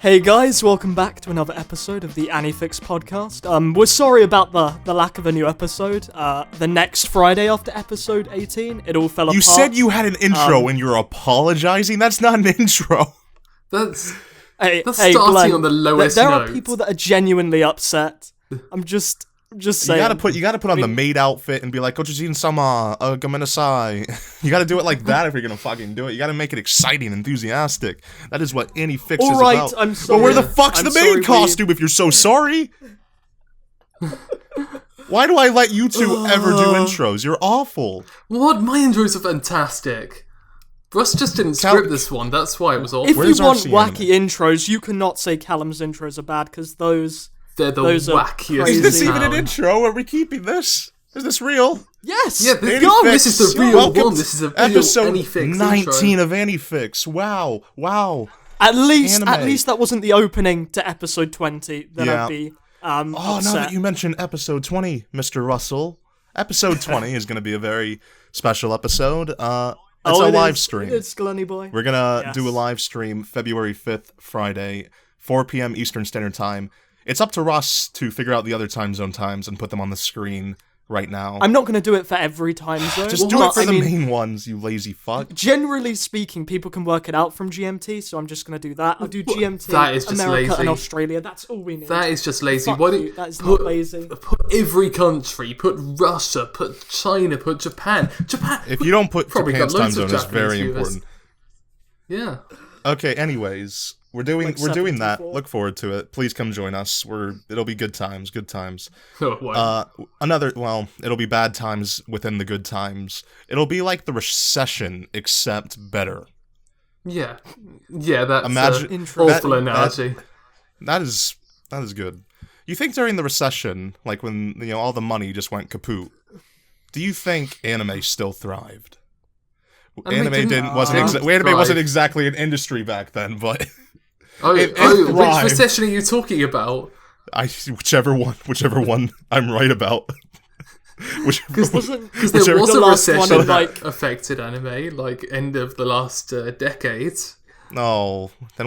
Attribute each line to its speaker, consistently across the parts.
Speaker 1: Hey guys, welcome back to another episode of the AniFix podcast. We're sorry about the lack of a new episode. The next Friday after episode 18, it all fell apart.
Speaker 2: You said you had an intro and you're apologizing? That's not an intro.
Speaker 3: That's
Speaker 1: hey,
Speaker 3: starting
Speaker 1: Glen,
Speaker 3: on the lowest
Speaker 1: there
Speaker 3: note.
Speaker 1: are people that are genuinely upset. I'm just saying.
Speaker 2: You gotta put on the maid outfit and be like, Kochijin sama, gomenasai. You gotta do it like that if you're gonna fucking do it. You gotta make it exciting, enthusiastic. That is what AniFix is
Speaker 1: Alright,
Speaker 2: about.
Speaker 1: I'm sorry.
Speaker 2: But where the fuck's
Speaker 1: I'm
Speaker 2: the
Speaker 1: sorry,
Speaker 2: maid costume if you're so sorry? Why do I let you two ever do intros? You're awful.
Speaker 3: What? My intros are fantastic. Russ just didn't script this one, that's why it was awful.
Speaker 1: If
Speaker 2: Where's
Speaker 1: you want
Speaker 2: RC
Speaker 1: wacky intros, you cannot say Callum's intros are bad, because those
Speaker 3: They're the
Speaker 1: are
Speaker 3: wackiest
Speaker 1: crazy.
Speaker 2: Is this
Speaker 3: in
Speaker 2: even an
Speaker 3: town.
Speaker 2: intro? Are we keeping this? Is this real?
Speaker 1: Yes!
Speaker 3: Yeah,
Speaker 2: AniFix.
Speaker 3: this is the real
Speaker 2: Welcome
Speaker 3: one.
Speaker 2: to
Speaker 3: This is a real
Speaker 2: episode
Speaker 3: AniFix
Speaker 2: 19
Speaker 3: intro.
Speaker 2: of AniFix. Wow.
Speaker 1: At least
Speaker 2: Anime.
Speaker 1: that wasn't the opening to episode 20, then
Speaker 2: Yeah.
Speaker 1: I'd be
Speaker 2: Oh, now
Speaker 1: upset.
Speaker 2: that you mentioned episode 20, Mr. Russell, episode 20 is going to be a very special episode. It's a live stream.
Speaker 1: It's Glenny boy.
Speaker 2: We're going to do a live stream February 5th, Friday, 4 p.m. Eastern Standard Time. It's up to Russ to figure out the other time zone times and put them on the screen right now.
Speaker 1: I'm not going to do it for every time zone.
Speaker 2: Just do
Speaker 1: but,
Speaker 2: it for
Speaker 1: I
Speaker 2: the
Speaker 1: mean,
Speaker 2: main ones, you lazy fuck.
Speaker 1: generally speaking, people can work it out from GMT, so I'm just going to do that. I'll do GMT,
Speaker 3: That is just
Speaker 1: America,
Speaker 3: lazy.
Speaker 1: and Australia. That's all we need.
Speaker 3: That is just lazy.
Speaker 1: Fuck
Speaker 3: Why don't
Speaker 1: you, that is
Speaker 3: put,
Speaker 1: not lazy.
Speaker 3: Put every country, put Russia, put China, put Japan.
Speaker 2: If you don't put
Speaker 3: Probably
Speaker 2: Japan's
Speaker 3: got
Speaker 2: time
Speaker 3: loads of
Speaker 2: zone, it's
Speaker 3: Japanese
Speaker 2: very
Speaker 3: viewers.
Speaker 2: important.
Speaker 3: Yeah.
Speaker 2: Okay, anyways, we're doing
Speaker 1: Like
Speaker 2: that.
Speaker 1: 74.
Speaker 2: Look forward to it. Please come join us. It'll be good times.
Speaker 3: Oh, wow.
Speaker 2: It'll be bad times within the good times. It'll be like the recession, except better.
Speaker 3: Yeah, that's
Speaker 2: Imagine-
Speaker 3: an awful
Speaker 2: that-
Speaker 3: analogy.
Speaker 2: That is good. You think during the recession, like when all the money just went kaput, do you think anime still thrived? Anime wasn't exactly an industry back then, but
Speaker 3: Which
Speaker 2: thrived.
Speaker 3: recession are you talking about?
Speaker 2: whichever one I'm right about.
Speaker 3: Because there
Speaker 2: Whichever-
Speaker 3: was
Speaker 1: the
Speaker 3: a
Speaker 1: last one
Speaker 3: recession
Speaker 1: in,
Speaker 3: that
Speaker 1: like-
Speaker 3: affected anime, like end of the last decade.
Speaker 2: No, then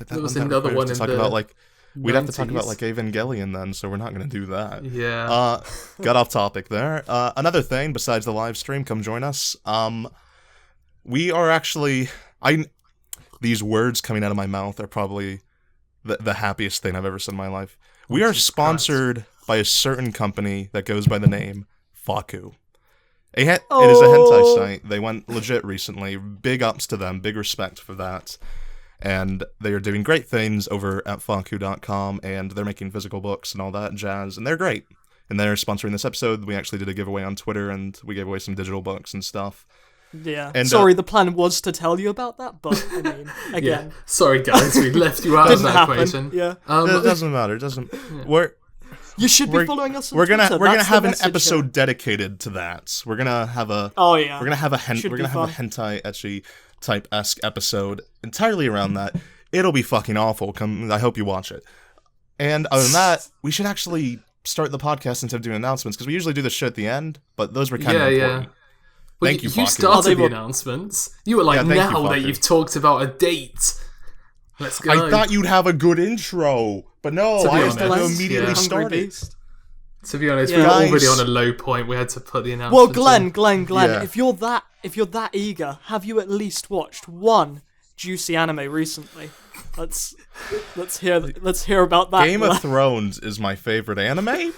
Speaker 3: There was another one in
Speaker 2: talk
Speaker 3: the
Speaker 2: about we'd have to talk about
Speaker 3: 90s.
Speaker 2: like Evangelion then, so we're not going to do that.
Speaker 3: Yeah.
Speaker 2: Got off topic there. Another thing besides the live stream, come join us. We are actually these words coming out of my mouth are probably the happiest thing I've ever said in my life. We are sponsored by a certain company that goes by the name Faku. It is a hentai site. They went legit recently. Big ups to them. Big respect for that. And they are doing great things over at Faku.com, and they're making physical books and all that jazz, and they're great. And they're sponsoring this episode. We actually did a giveaway on Twitter, and we gave away some digital books and stuff.
Speaker 1: Yeah.
Speaker 2: And,
Speaker 1: Sorry, the plan was to tell you about that, but I mean,
Speaker 3: yeah.
Speaker 1: again,
Speaker 3: Sorry, guys, we left you out of
Speaker 1: didn't
Speaker 3: that
Speaker 1: happen.
Speaker 3: equation.
Speaker 1: Yeah.
Speaker 2: It doesn't matter. It doesn't.
Speaker 1: You should be
Speaker 2: We're
Speaker 1: following us on
Speaker 2: we're gonna
Speaker 1: Twitter.
Speaker 2: we're gonna
Speaker 1: That's the
Speaker 2: have an
Speaker 1: message
Speaker 2: episode
Speaker 1: here.
Speaker 2: dedicated to that. We're gonna have a
Speaker 1: Oh yeah.
Speaker 2: we're gonna have a
Speaker 1: Should
Speaker 2: we're
Speaker 1: be
Speaker 2: gonna have a hentai ecchi type esque episode entirely around that. It'll be fucking awful. I hope you watch it. And other than that, we should actually start the podcast instead of doing announcements, because we usually do this shit at the end, but those were kind of important.
Speaker 3: Well,
Speaker 2: Thank you,
Speaker 3: You
Speaker 2: Faku.
Speaker 3: started
Speaker 1: they
Speaker 3: the
Speaker 1: were-
Speaker 3: announcements. You were like,
Speaker 2: Yeah, thank you,
Speaker 3: now that
Speaker 2: Faku.
Speaker 3: you've talked about a date, let's go.
Speaker 2: I thought you'd have a good intro, but no,
Speaker 3: To be
Speaker 2: I just had to
Speaker 3: honest,
Speaker 2: immediately
Speaker 3: yeah.
Speaker 2: start
Speaker 1: Hungry
Speaker 2: it.
Speaker 1: beast.
Speaker 3: To be honest,
Speaker 1: Yeah.
Speaker 3: we were
Speaker 2: Guys.
Speaker 3: already on a low point. We had to put the
Speaker 1: Well,
Speaker 3: announcements
Speaker 1: Glen,
Speaker 2: Yeah.
Speaker 1: if you're that eager, have you at least watched one juicy anime recently? Let's hear about that.
Speaker 2: Game
Speaker 1: Glen.
Speaker 2: of Thrones is my favorite anime.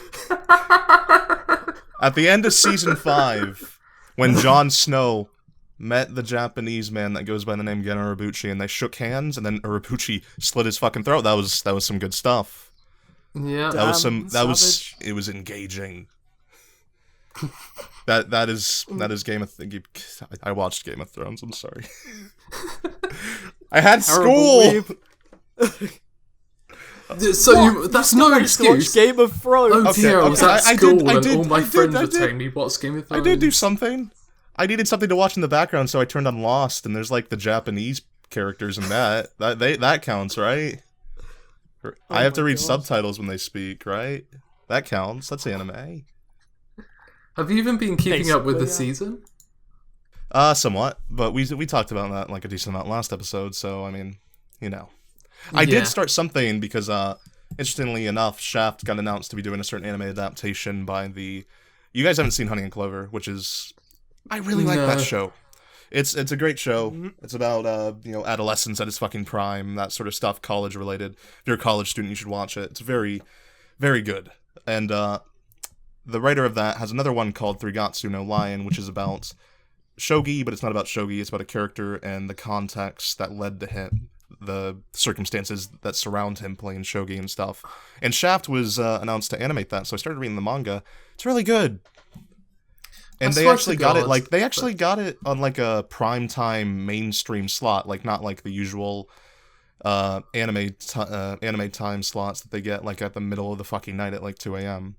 Speaker 2: At the end of season 5, when Jon Snow met the Japanese man that goes by the name Gen Urobuchi, and they shook hands, and then Urobuchi slit his fucking throat. That was some good stuff.
Speaker 3: Yeah.
Speaker 2: It was engaging. That is Game of I watched Game of Thrones. I'm sorry. I had school.
Speaker 3: That's no excuse.
Speaker 1: Game of Thrones.
Speaker 3: Oh dear, I was at
Speaker 2: I
Speaker 3: school
Speaker 2: did-
Speaker 3: and all my friends
Speaker 2: I
Speaker 3: were
Speaker 2: did.
Speaker 3: telling me what's Game of
Speaker 2: I
Speaker 3: Thrones.
Speaker 2: did do something. I needed something to watch in the background, so I turned on Lost, and there's like the Japanese characters in that. That counts, right? I have to
Speaker 1: my
Speaker 2: read
Speaker 1: God.
Speaker 2: subtitles when they speak, right? That counts. That's anime.
Speaker 3: Have you even been keeping up with the
Speaker 1: Basically,
Speaker 3: season?
Speaker 2: Somewhat, but we talked about that like a decent amount last episode, so I mean, you know. I did start something because, interestingly enough, Shaft got announced to be doing a certain anime adaptation by the... You guys haven't seen Honey and Clover, which is... I really like that show. It's a great show. It's about, adolescence at its fucking prime, that sort of stuff, college-related. If you're a college student, you should watch it. It's very, very good. And, the writer of that has another one called Threegatsu no Lion, which is about Shogi, but it's not about Shogi. It's about a character and the context that led to him, the circumstances that surround him playing Shogi and stuff. And Shaft was announced to animate that, so I started reading the manga. It's really good. And they actually got it on like a primetime mainstream slot, like not like the usual anime time slots that they get like at the middle of the fucking night at like 2 a.m.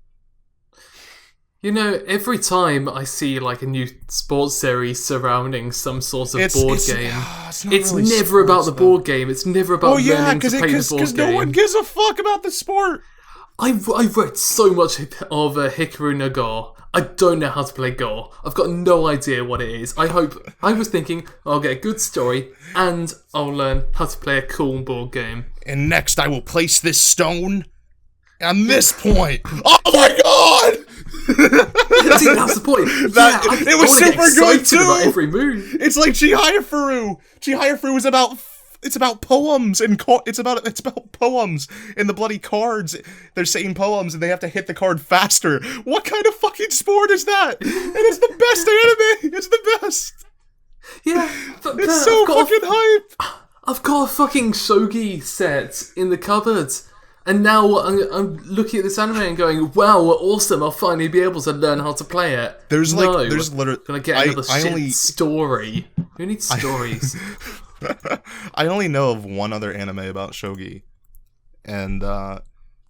Speaker 3: You know, every time I see like a new sports series surrounding some sort of board game, it's really never about the board game. It's never about learning to play the board game. Because
Speaker 2: no one gives a fuck about the sport.
Speaker 3: I read so much of Hikaru no Go. I don't know how to play Go. I've got no idea what it is. I was thinking I'll get a good story and I'll learn how to play a cool board game.
Speaker 2: And next I will place this stone on this point. Oh my god!
Speaker 3: See, that's the point.
Speaker 2: It was super good too.
Speaker 3: About every move.
Speaker 2: It's like Chihayafuru. Chihayafuru is about poems and it's about poems and the bloody cards. They're saying poems and they have to hit the card faster. What kind of fucking sport is that? And it's the best anime. It's the best.
Speaker 3: Yeah,
Speaker 2: it's so fucking hype.
Speaker 3: I've got a fucking Shogi set in the cupboard. And now I'm looking at this anime and going, wow, awesome, I'll finally be able to learn how to play it.
Speaker 2: There's literally...
Speaker 3: Gonna get another story. Who needs stories?
Speaker 2: I only know of one other anime about Shogi. And,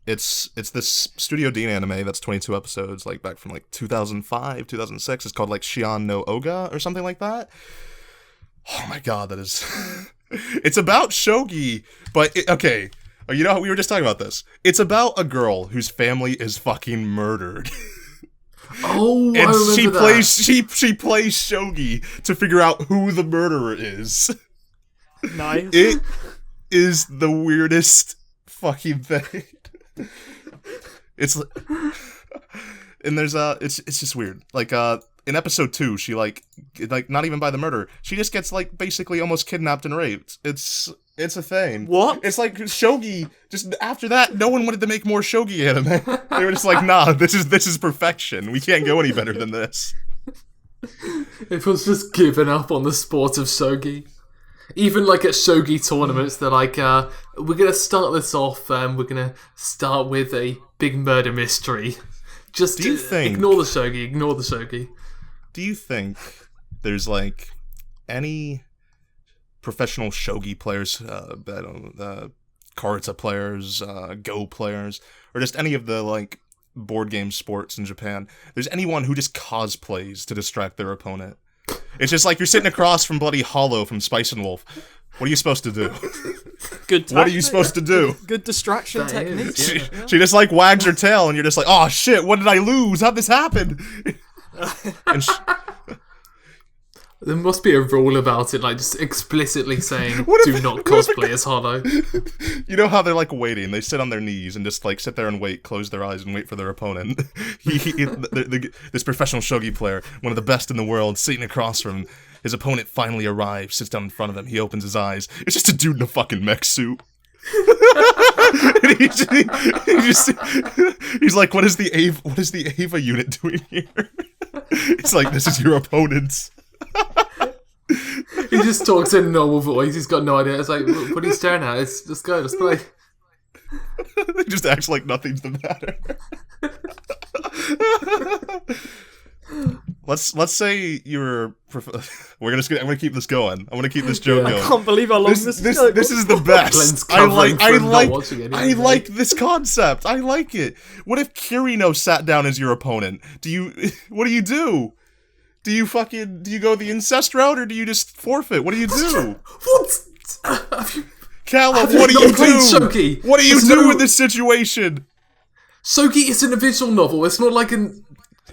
Speaker 2: it's this Studio Dean anime that's 22 episodes, like, back from, like, 2005, 2006. It's called, like, Shion no Oga or something like that. Oh my god, that is... It's about Shogi, but... Okay... You know, we were just talking about this. It's about a girl whose family is fucking murdered.
Speaker 3: Oh,
Speaker 2: and she plays Shogi to figure out who the murderer is.
Speaker 1: Nice.
Speaker 2: It is the weirdest fucking thing. It's and there's it's just weird. Like in episode 2, she like not even by the murder. She just gets like basically almost kidnapped and raped. It's a thing.
Speaker 1: What?
Speaker 2: It's like Shogi, just after that, no one wanted to make more Shogi anime. They were just like, nah, this is perfection. We can't go any better than this.
Speaker 3: Everyone's just given up on the sport of Shogi. Even like at Shogi tournaments, they're like, we're going to start this off, we're going to start with a big murder mystery. Just ignore the Shogi.
Speaker 2: Do you think there's like any... professional Shogi players, Karuta players, Go players, or just any of the, like, board game sports in Japan, there's anyone who just cosplays to distract their opponent. It's just like you're sitting across from bloody Hollow from Spice and Wolf. What are you supposed to do?
Speaker 1: Good
Speaker 2: What are you supposed to do?
Speaker 1: Good distraction technique.
Speaker 2: She just, like, wags her tail, and you're just like, oh, shit, what did I lose? How'd this happen? And
Speaker 3: there must be a rule about it, like just explicitly saying, do not cosplay as Hollow.
Speaker 2: You know how they're like waiting? They sit on their knees and just like sit there and wait, close their eyes and wait for their opponent. This professional Shogi player, one of the best in the world, sitting across from him. His opponent finally arrives, sits down in front of him. He opens his eyes. It's just a dude in a fucking mech suit. And he's like, what is the Ava unit doing here? It's like, this is your opponent's.
Speaker 3: He just talks in a normal voice. He's got no idea. It's like, what are you staring at? It's just go, let's play.
Speaker 2: He just acts like nothing's the matter. Let's say you're. I'm gonna keep this going. I'm gonna keep this joke going.
Speaker 1: I can't believe how long this is.
Speaker 2: This is the best. I like this concept. I like it. What if Kirino sat down as your opponent? What do you do? Do you go the incest route, or do you just forfeit? What do you do?
Speaker 3: What?
Speaker 2: Callum, what do you do?
Speaker 3: Shogi?
Speaker 2: What do you do in this situation?
Speaker 3: Shogi isn't a visual novel. It's not like an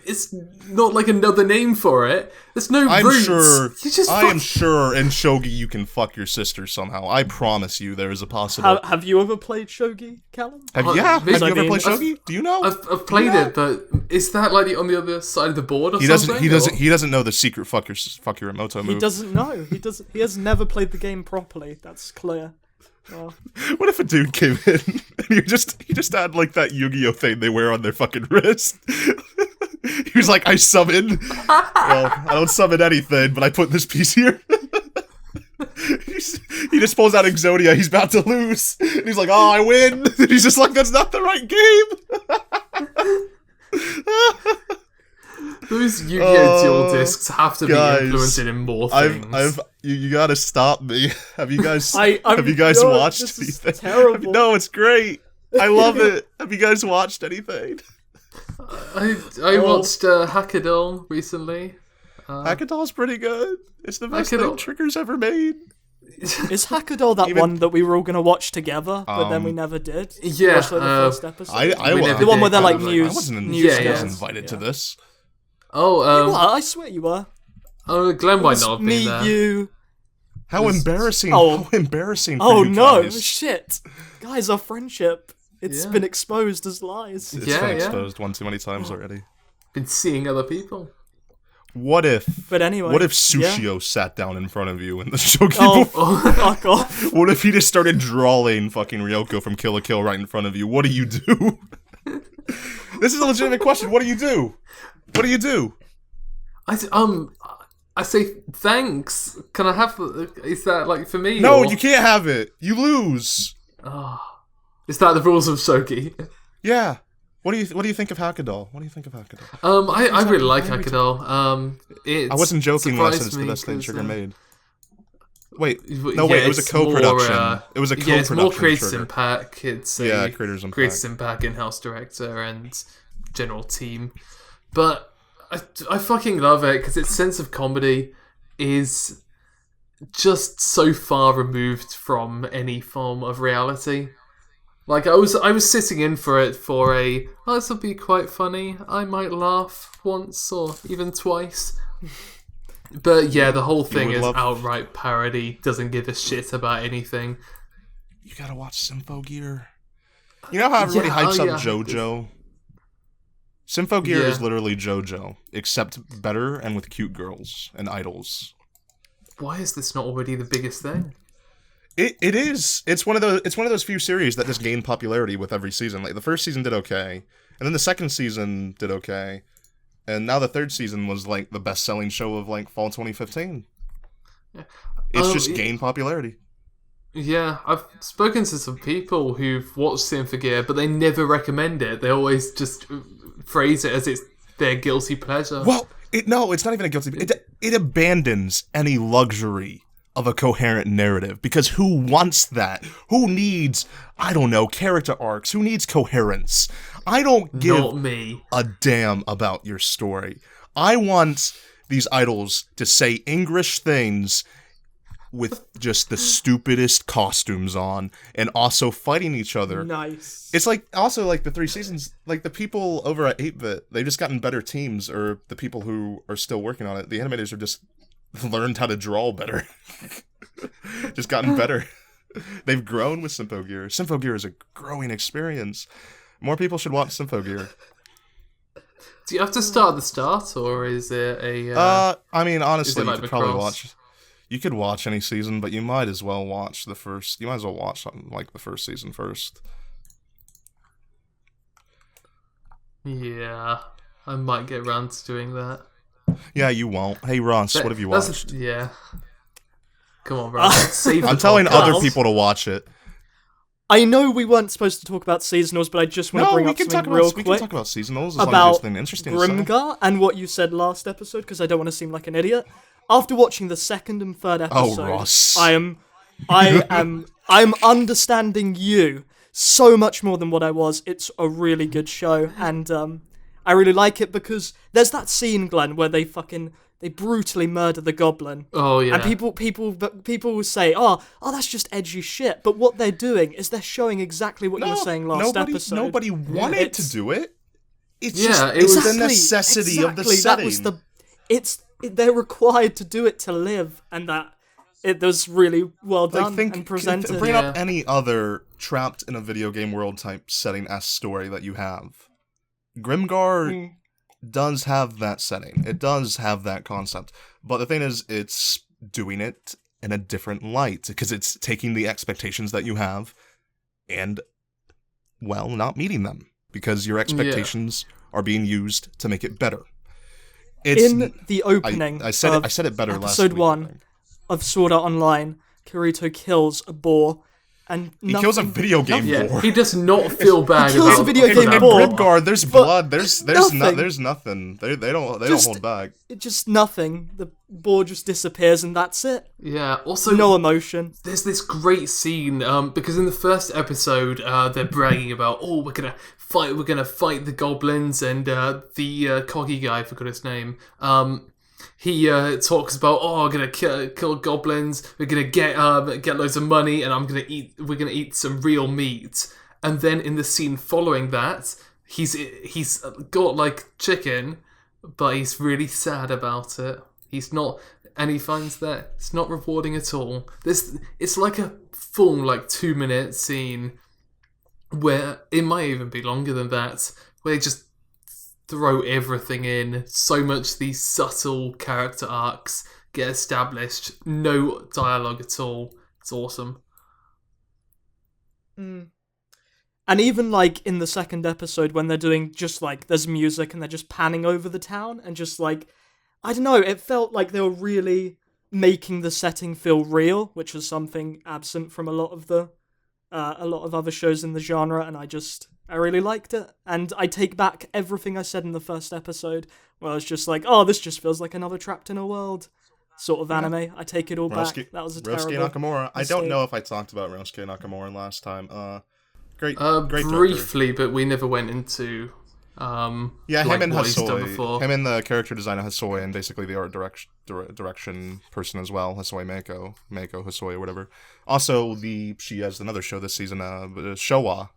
Speaker 3: It's not like another name for it. There's no
Speaker 2: I'm
Speaker 3: roots.
Speaker 2: sure.
Speaker 3: I
Speaker 2: am sure in Shogi you can fuck your sister somehow. I promise you, there is a possibility.
Speaker 1: Have you ever played Shogi, Callum?
Speaker 2: Have you ever played Shogi? Do you know?
Speaker 3: I've played it, but is that like on the other side of the board or something?
Speaker 2: He doesn't know the secret fuck your Emoto move.
Speaker 1: He doesn't know. He has never played the game properly. That's clear. Oh.
Speaker 2: What if a dude came in and he just had like that Yu-Gi-Oh thing they wear on their fucking wrist? He was like, I summon. Well, I don't summon anything, but I put this piece here. He just pulls out Exodia. He's about to lose. And he's like, oh, I win. And he's just like, that's not the right game.
Speaker 3: Those Yu-Gi-Oh dual discs have to be implemented in more things.
Speaker 2: You gotta stop me. Have you guys?
Speaker 1: have
Speaker 2: you guys watched
Speaker 1: this
Speaker 2: anything?
Speaker 1: Is terrible.
Speaker 2: No, it's great. I love it. Have you guys watched anything?
Speaker 3: I watched Hackadol recently.
Speaker 2: Hackadol's pretty good. It's the best thing Trigger's ever made.
Speaker 1: Is Hackadol that one that we were all gonna watch together, but then we never did?
Speaker 3: Yeah,
Speaker 1: watched, like, the first episode.
Speaker 2: the
Speaker 1: one where they're like news.
Speaker 2: I wasn't invited to this.
Speaker 3: Oh,
Speaker 1: I swear you were.
Speaker 3: Oh, Glen might not have been there.
Speaker 1: You.
Speaker 2: How embarrassing! How embarrassing! For
Speaker 1: Oh
Speaker 2: you
Speaker 1: no!
Speaker 2: guys.
Speaker 1: Shit, guys, our friendship. It's been exposed as lies.
Speaker 2: It's been exposed one too many times already.
Speaker 3: Been seeing other people.
Speaker 2: What if?
Speaker 1: But anyway,
Speaker 2: what if Sushio sat down in front of you in the Shogi?
Speaker 1: Fuck off!
Speaker 2: What if he just started drawing fucking Ryoko from Kill la Kill right in front of you? What do you do? This is a legitimate question. What do you do? What do you do?
Speaker 3: I say thanks. Can I have? Is that like for me?
Speaker 2: No, you can't have it. You lose.
Speaker 3: Is that the rules of Shogi?
Speaker 2: Yeah. What do you think of Hackadol?
Speaker 3: I really like Hackadol.
Speaker 2: I wasn't joking when I said it's the best thing Trigger made. Wait, no, wait, it was a co-production. It was a co-production.
Speaker 3: It's more Creators Impact. It's
Speaker 2: Creators Impact.
Speaker 3: Creators Impact in-house director and general team. But I fucking love it because its sense of comedy is just so far removed from any form of reality. Like I was sitting in for it for this will be quite funny. I might laugh once or even twice. But yeah, the whole thing is outright parody. Doesn't give a shit about anything.
Speaker 2: You gotta watch Sympho Gear. You know how everybody hypes up JoJo? Sympho Gear is literally JoJo, except better and with cute girls and idols.
Speaker 3: Why is this not already the biggest thing?
Speaker 2: It is. It's one of those few series that just gained popularity with every season. Like the first season did okay, and then the second season did okay, and now the third season was like the best-selling show of like fall 2015.
Speaker 3: Yeah.
Speaker 2: It's just gained popularity.
Speaker 3: Yeah, I've spoken to some people who've watched Sympho Gear, but they never recommend it. They always just phrase it as it's their guilty pleasure.
Speaker 2: Well, it's not even a guilty. It abandons any luxury of a coherent narrative, because who wants that? Who needs, I don't know, character arcs? Who needs coherence? I don't give a damn about your story. I want these idols to say English things with just the stupidest costumes on, and also fighting each other.
Speaker 1: Nice.
Speaker 2: It's like, also like the 3 seasons, like the people over at 8-Bit, they've just gotten better teams, or the people who are still working on it, the animators have just learned how to draw better. Just gotten better. They've grown with Sympho Gear. Sympho Gear is a growing experience. More people should watch Sympho Gear.
Speaker 3: Do you have to start at the start, or is it a...
Speaker 2: I mean, honestly,
Speaker 3: like
Speaker 2: you could probably watch... You could watch any season, but you might as well watch the first... You might as well watch something like the first season first.
Speaker 3: Yeah, I might get around to doing that.
Speaker 2: Yeah, you won't. Hey, Russ, what have you watched?
Speaker 3: Yeah. Come on, Russ.
Speaker 2: I'm telling other people to watch it.
Speaker 1: I know we weren't supposed to talk about seasonals, but I just want to bring up something real quick.
Speaker 2: We can talk about seasonals as
Speaker 1: about
Speaker 2: long as there's interesting
Speaker 1: Grimgar and what you said last episode, because I don't want to seem like an idiot. After watching the second and third episode,
Speaker 2: Russ.
Speaker 1: I am understanding you so much more than what I was. It's a really good show, and I really like it because there's that scene, Glen, where they brutally murder the goblin.
Speaker 3: Oh yeah.
Speaker 1: And people will say, oh, that's just edgy shit. But what they're doing is they're showing exactly what you were saying last episode.
Speaker 2: Nobody wanted to do it. It's
Speaker 3: Yeah,
Speaker 2: just
Speaker 3: it
Speaker 2: it's
Speaker 3: was-
Speaker 2: the necessity of the
Speaker 1: Exactly,
Speaker 2: setting.
Speaker 1: that was they're required to do it to live, and that it was really well done and presented.
Speaker 2: Bring
Speaker 3: Yeah.
Speaker 2: up any other trapped in a video game world type setting as story that you have. Grimgar does have that setting. It does have that concept. But the thing is, it's doing it in a different light, because it's taking the expectations that you have and, well, not meeting them, because your expectations are being used to make it better.
Speaker 1: In the opening,
Speaker 2: I said it better last
Speaker 1: episode
Speaker 2: week, I
Speaker 1: 1
Speaker 2: think.
Speaker 1: of Sword Art Online, Kirito kills a boar, and
Speaker 2: He kills a video game
Speaker 3: Yeah,
Speaker 2: boar.
Speaker 3: he does not feel bad
Speaker 1: kills
Speaker 3: about
Speaker 1: a video
Speaker 3: for
Speaker 1: game
Speaker 3: that.
Speaker 2: In
Speaker 1: boar.
Speaker 2: Grimgar, there's blood. There's nothing. They don't
Speaker 1: Just-
Speaker 2: hold back.
Speaker 1: It just nothing. The boar just disappears, and that's it.
Speaker 3: Yeah, also,
Speaker 1: No emotion.
Speaker 3: there's this great scene, because in the first episode, they're bragging about, oh, we're gonna fight the goblins, and the coggy guy, I forgot his name, he talks about, oh, I'm gonna kill goblins, we're gonna get loads of money, and we're gonna eat some real meat. And then in the scene following that, he's got like chicken, but he's really sad about it. He's not, and he finds that it's not rewarding at all. It's like a full 2-minute scene where it might even be longer than that, where they just throw everything in. So much these subtle character arcs get established. No dialogue at all. It's awesome.
Speaker 1: And even in the second episode, when they're doing just there's music and they're just panning over the town, and just I don't know, it felt like they were really making the setting feel real, which is something absent from a lot of other shows in the genre, and I really liked it. And I take back everything I said in the first episode, where I was just oh, this just feels like another Trapped in a World sort of anime. I take it all back. That was a terrible
Speaker 2: Nakamura. I
Speaker 1: mistake.
Speaker 2: don't know if I talked about Ryosuke Nakamura last time. Great
Speaker 3: Briefly, but we never went into
Speaker 2: him and
Speaker 3: what he's done before.
Speaker 2: Him and the character designer Hosoi, and basically the art direction person as well, Hosoi Mako Hosoi or whatever. Also, she has another show this season, Showa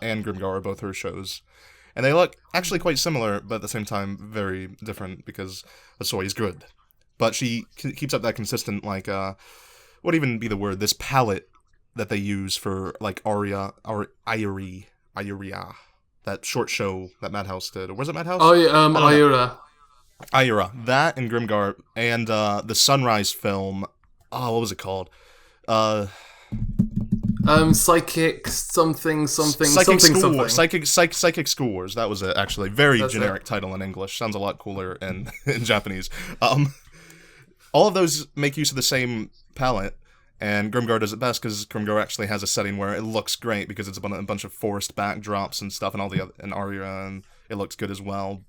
Speaker 2: and Grimgar are both her shows, and they look actually quite similar, but at the same time very different, because Hosoi is good, but she keeps up that consistent what even be the word, this palette that they use for Aria or Ayuria, that short show that Madhouse did. Or was it Madhouse?
Speaker 3: Oh yeah,
Speaker 2: Ayura. That and Grimgar, and the Sunrise film. Oh, what was it called?
Speaker 3: Psychic something.
Speaker 2: Psychic School Wars. That was it, actually. Very generic title in English. Sounds a lot cooler in Japanese. All of those make use of the same palette, and Grimgar does it best, because Grimgar actually has a setting where it looks great, because it's a bunch of forest backdrops and stuff, and all the other, and Aria, and it looks good as well,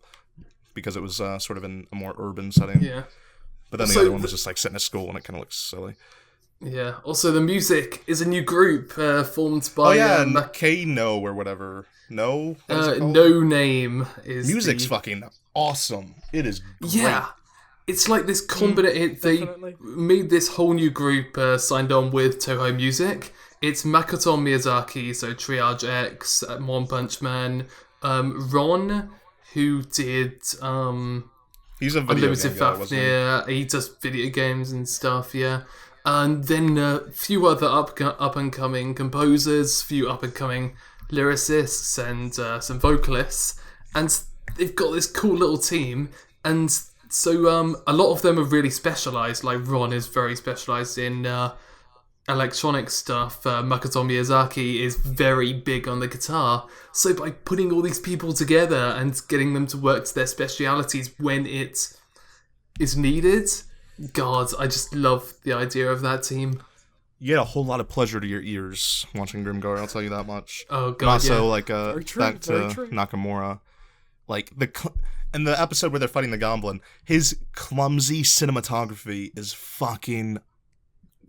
Speaker 2: because it was sort of in a more urban setting.
Speaker 3: Yeah.
Speaker 2: But then the other one was just sitting at school, and it kind of looks silly.
Speaker 3: Yeah. Also, the music is a new group formed by.
Speaker 2: Nakano or whatever. No. What is it called?
Speaker 3: No Name is.
Speaker 2: Music's fucking awesome. It is great.
Speaker 3: Yeah. It's like this combination. They
Speaker 1: definitely.
Speaker 3: made this whole new group signed on with Toho Music. It's Makoto Miyazaki, so Triage X, One Punch Man, Ron, who did
Speaker 2: He's a video
Speaker 3: Unlimited
Speaker 2: game guy, wasn't he?
Speaker 3: Fafnir. He does video games and stuff, yeah. And then a few other up and coming composers, few up and coming lyricists, and some vocalists. And they've got this cool little team. And so a lot of them are really specialized. Like Ron is very specialized in electronic stuff. Makoto Miyazaki is very big on the guitar. So by putting all these people together and getting them to work to their specialities when it is needed, God, I just love the idea of that team.
Speaker 2: You get a whole lot of pleasure to your ears watching Grimgar, I'll tell you that much.
Speaker 3: Oh God,
Speaker 2: And also,
Speaker 3: yeah.
Speaker 1: Very true,
Speaker 2: back
Speaker 1: very
Speaker 2: to
Speaker 1: true.
Speaker 2: Nakamura, in the episode where they're fighting the goblin, his clumsy cinematography is fucking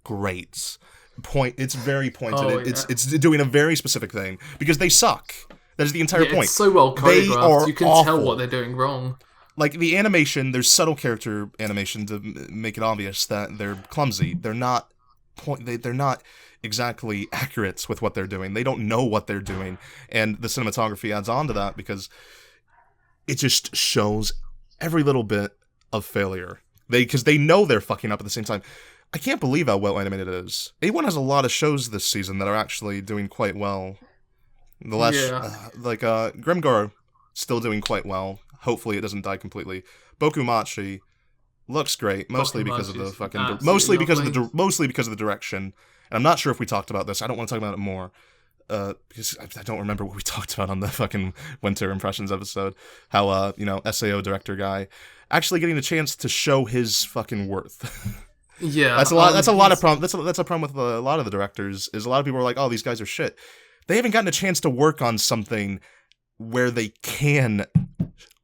Speaker 2: great. It's very pointed.
Speaker 3: Oh,
Speaker 2: It's doing a very specific thing, because they suck. That is the entire
Speaker 3: Yeah,
Speaker 2: point.
Speaker 3: it's so well
Speaker 2: They
Speaker 3: choreographed.
Speaker 2: are
Speaker 3: You can tell
Speaker 2: awful.
Speaker 3: what they're doing wrong.
Speaker 2: The animation, there's subtle character animation to make it obvious that they're clumsy. They're not they're not exactly accurate with what they're doing. They don't know what they're doing, and the cinematography adds on to that, because it just shows every little bit of failure. Because they know they're fucking up at the same time. I can't believe how well animated it is. A1 has a lot of shows this season that are actually doing quite well. The last, Grimgar, still doing quite well. Hopefully it doesn't die completely. Bokumachi looks great, mostly because of the fucking, mostly because of the direction. And I'm not sure if we talked about this. I don't want to talk about it more. Because I don't remember what we talked about on the fucking Winter Impressions episode. How, SAO director guy actually getting a chance to show his fucking worth.
Speaker 3: Yeah.
Speaker 2: That's a lot. That's a lot of problem. That's a problem with a lot of the directors. Is a lot of people are like, oh, these guys are shit. They haven't gotten a chance to work on something where they can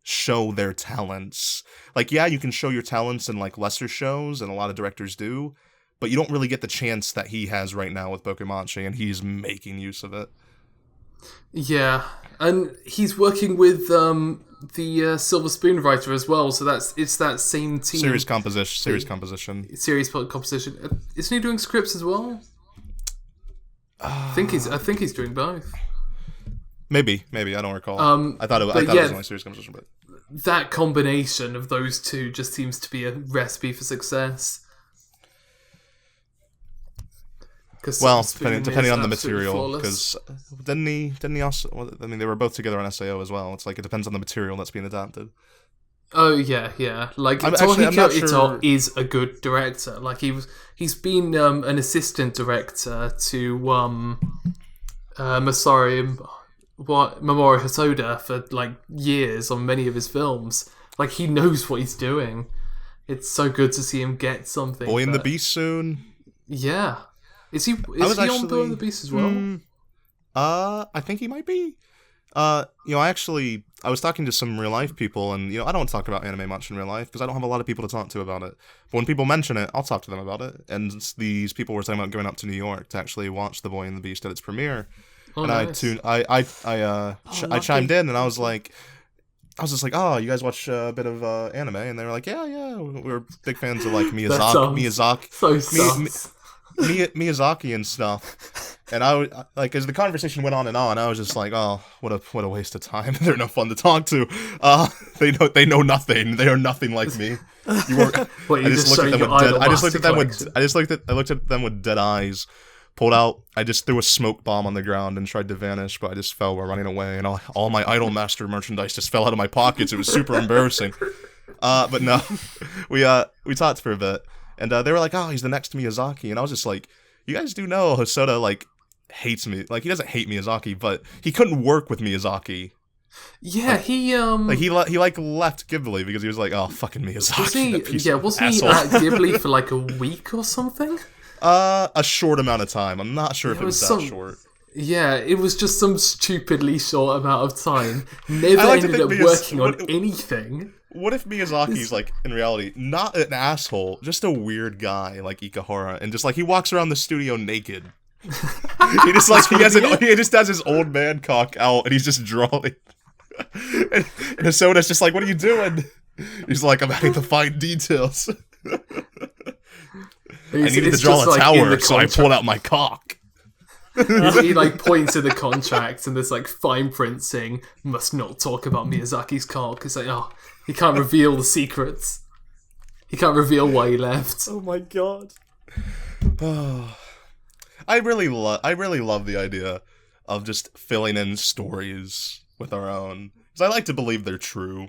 Speaker 2: show their talents. Like, yeah, you can show your talents in like lesser shows, and a lot of directors do. But you don't really get the chance that he has right now with Bokumachi, and he's making use of it.
Speaker 3: Yeah, and he's working with the Silver Spoon writer as well, so it's that same team.
Speaker 2: Series composition.
Speaker 3: Isn't he doing scripts as well? I think he's doing both.
Speaker 2: Maybe I don't recall. I thought it was only series composition, but
Speaker 3: that combination of those two just seems to be a recipe for success.
Speaker 2: Well, depending on the material, because didn't he also? I mean, they were both together on SAO as well. It's like it depends on the material that's being adapted.
Speaker 3: Oh yeah. Like Tomohiko Ito is a good director. Like he's been an assistant director to Mamoru Hosoda for like years on many of his films. Like he knows what he's doing. It's so good to see him get something.
Speaker 2: Boy and the Beast soon.
Speaker 3: Yeah. Is he on Boy and the Beast as well?
Speaker 2: I think he might be. I was talking to some real life people, and I don't talk about anime much in real life because I don't have a lot of people to talk to about it. But when people mention it, I'll talk to them about it. And these people were talking about going up to New York to actually watch The Boy and the Beast at its premiere.
Speaker 3: Oh,
Speaker 2: and
Speaker 3: nice.
Speaker 2: I chimed in, and I was just like, oh, you guys watch a bit of anime? And they were like, yeah, we're big fans of like Miyazaki.
Speaker 3: So sus.
Speaker 2: Miyazaki and stuff, and I like as the conversation went on, I was just like, oh, what a waste of time. They're no fun to talk to. They know nothing. They are nothing like me. You weren't. I just looked at them with dead eyes. Pulled out. I just threw a smoke bomb on the ground and tried to vanish, but I just fell while running away, and all my Idolmaster merchandise just fell out of my pockets. It was super embarrassing. But no, we talked for a bit. And they were like, oh, he's the next Miyazaki. And I was just like, you guys do know Hosoda, like, hates me. Like, he doesn't hate Miyazaki, but he couldn't work with Miyazaki.
Speaker 3: Yeah, he
Speaker 2: left Ghibli because he was like, oh, fucking Miyazaki.
Speaker 3: Wasn't he at Ghibli for like a week or something?
Speaker 2: A short amount of time. I'm not sure if it was that short.
Speaker 3: Yeah, it was just some stupidly short amount of time. Never ended up working on anything.
Speaker 2: What if Miyazaki's, like, in reality, not an asshole, just a weird guy like Ikahara, and just, like, he walks around the studio naked. He just has his old man cock out, and he's just drawing. and Hosoda's just like, what are you doing? He's like, I'm adding the fine details. I needed to draw a tower, so I pulled out my cock.
Speaker 3: He like points to the contract, and there's like fine print saying, must not talk about Miyazaki's cock. It's like, oh, he can't reveal the secrets. He can't reveal why he left.
Speaker 1: Oh my god.
Speaker 2: I really love the idea of just filling in stories with our own. Because I like to believe they're true.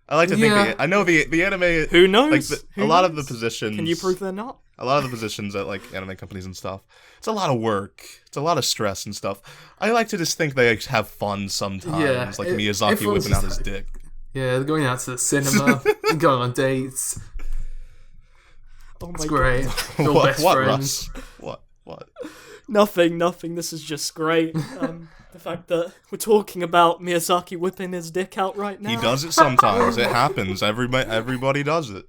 Speaker 2: I like to think I know the anime.
Speaker 1: Who knows?
Speaker 2: Like a lot of the positions.
Speaker 1: Can you prove they're not?
Speaker 2: A lot of the positions at like anime companies and stuff. It's a lot of work. It's a lot of stress and stuff. I like to just think they have fun sometimes.
Speaker 3: Yeah,
Speaker 2: like Miyazaki whipping out his dick.
Speaker 3: Yeah, they're going out to the cinema, and going on dates.
Speaker 1: Oh my
Speaker 3: it's great.
Speaker 2: What,
Speaker 3: best friends.
Speaker 2: Russ? What?
Speaker 1: Nothing. This is just great. The fact that we're talking about Miyazaki whipping his dick out right now.
Speaker 2: He does it sometimes. It happens. Everybody does it.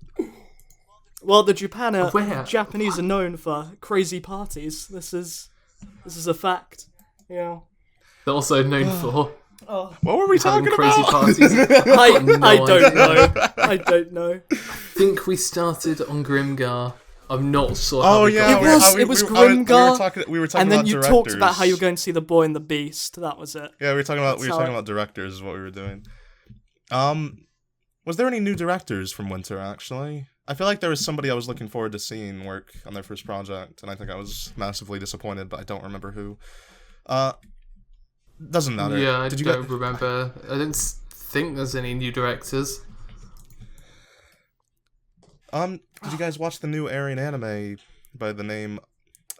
Speaker 1: Well, the Japanese are known for crazy parties. This is a fact. Yeah.
Speaker 3: They're also known for
Speaker 2: what were we talking
Speaker 3: crazy
Speaker 2: about?
Speaker 3: Parties.
Speaker 1: I don't know. I don't know.
Speaker 3: I think we started on Grimgar. I'm not sure.
Speaker 2: Oh yeah,
Speaker 1: it was Grimgar.
Speaker 2: We were talking
Speaker 1: and then
Speaker 2: about
Speaker 1: you
Speaker 2: directors.
Speaker 1: talked about how you were going to see The Boy and the Beast. That was it.
Speaker 2: Yeah, we were talking about directors. Is what we were doing. Was there any new directors from Winter, actually? I feel like there was somebody I was looking forward to seeing work on their first project, and I think I was massively disappointed, but I don't remember who. Doesn't matter.
Speaker 3: Yeah, I
Speaker 2: Did you
Speaker 3: don't remember. I don't think there's any new directors.
Speaker 2: Did you guys watch the new airing anime by the name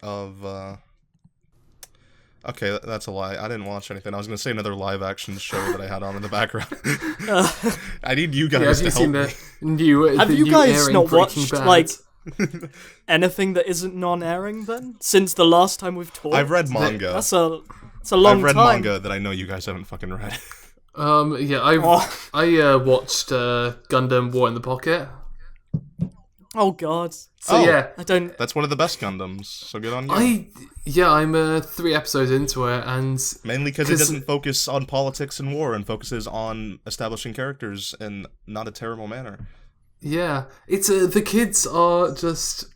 Speaker 2: of, Okay, that's a lie. I didn't watch anything. I was going to say another live-action show that I had on in the background. I need you guys to help me.
Speaker 1: Have you guys not watched,
Speaker 3: Bad?
Speaker 1: like, anything that isn't non-airing, then? Since the last time we've talked?
Speaker 2: I've read manga.
Speaker 1: That's a long time.
Speaker 2: I've read manga that I know you guys haven't fucking read.
Speaker 3: Yeah, I watched Gundam War in the Pocket.
Speaker 1: Oh, God.
Speaker 3: So, yeah.
Speaker 1: I don't...
Speaker 2: That's one of the best Gundams, so good on you.
Speaker 3: I'm 3 episodes into it, and...
Speaker 2: Mainly because it doesn't focus on politics and war, and focuses on establishing characters in not a terrible manner.
Speaker 3: Yeah, it's the kids are just...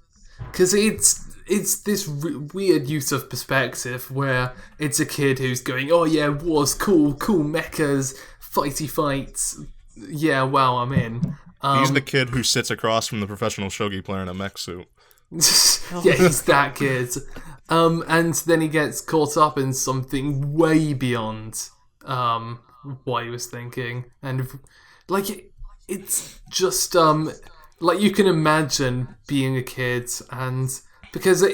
Speaker 3: Because it's this weird use of perspective, where it's a kid who's going, oh yeah, war's cool mechas, fighty fights, yeah, wow, I'm in.
Speaker 2: He's the kid who sits across from the professional shogi player in a mech suit.
Speaker 3: Yeah, he's that kid. And then he gets caught up in something way beyond what he was thinking. And, like, it's just, like, you can imagine being a kid, and because,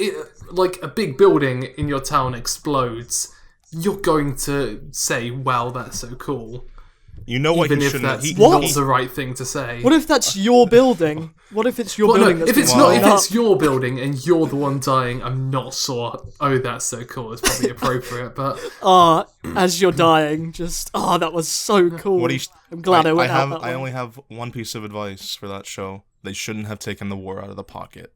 Speaker 3: like, a big building in your town explodes, you're going to say, wow, that's so cool.
Speaker 2: You know what?
Speaker 3: Even
Speaker 2: he
Speaker 3: if
Speaker 2: shouldn't.
Speaker 3: that's not the right thing to say.
Speaker 1: What if that's your building? What if it's your building?
Speaker 3: No,
Speaker 1: that's
Speaker 3: if it's
Speaker 1: blowing
Speaker 3: not, if
Speaker 1: up?
Speaker 3: it's your building and you're the one dying, I'm not sure. Oh, that's so cool. It's probably appropriate, but
Speaker 1: as you're dying, just that was so cool.
Speaker 2: What do you,
Speaker 1: I'm glad I went out that
Speaker 2: I
Speaker 1: way.
Speaker 2: only have one piece of advice for that show. They shouldn't have taken the war out of the pocket.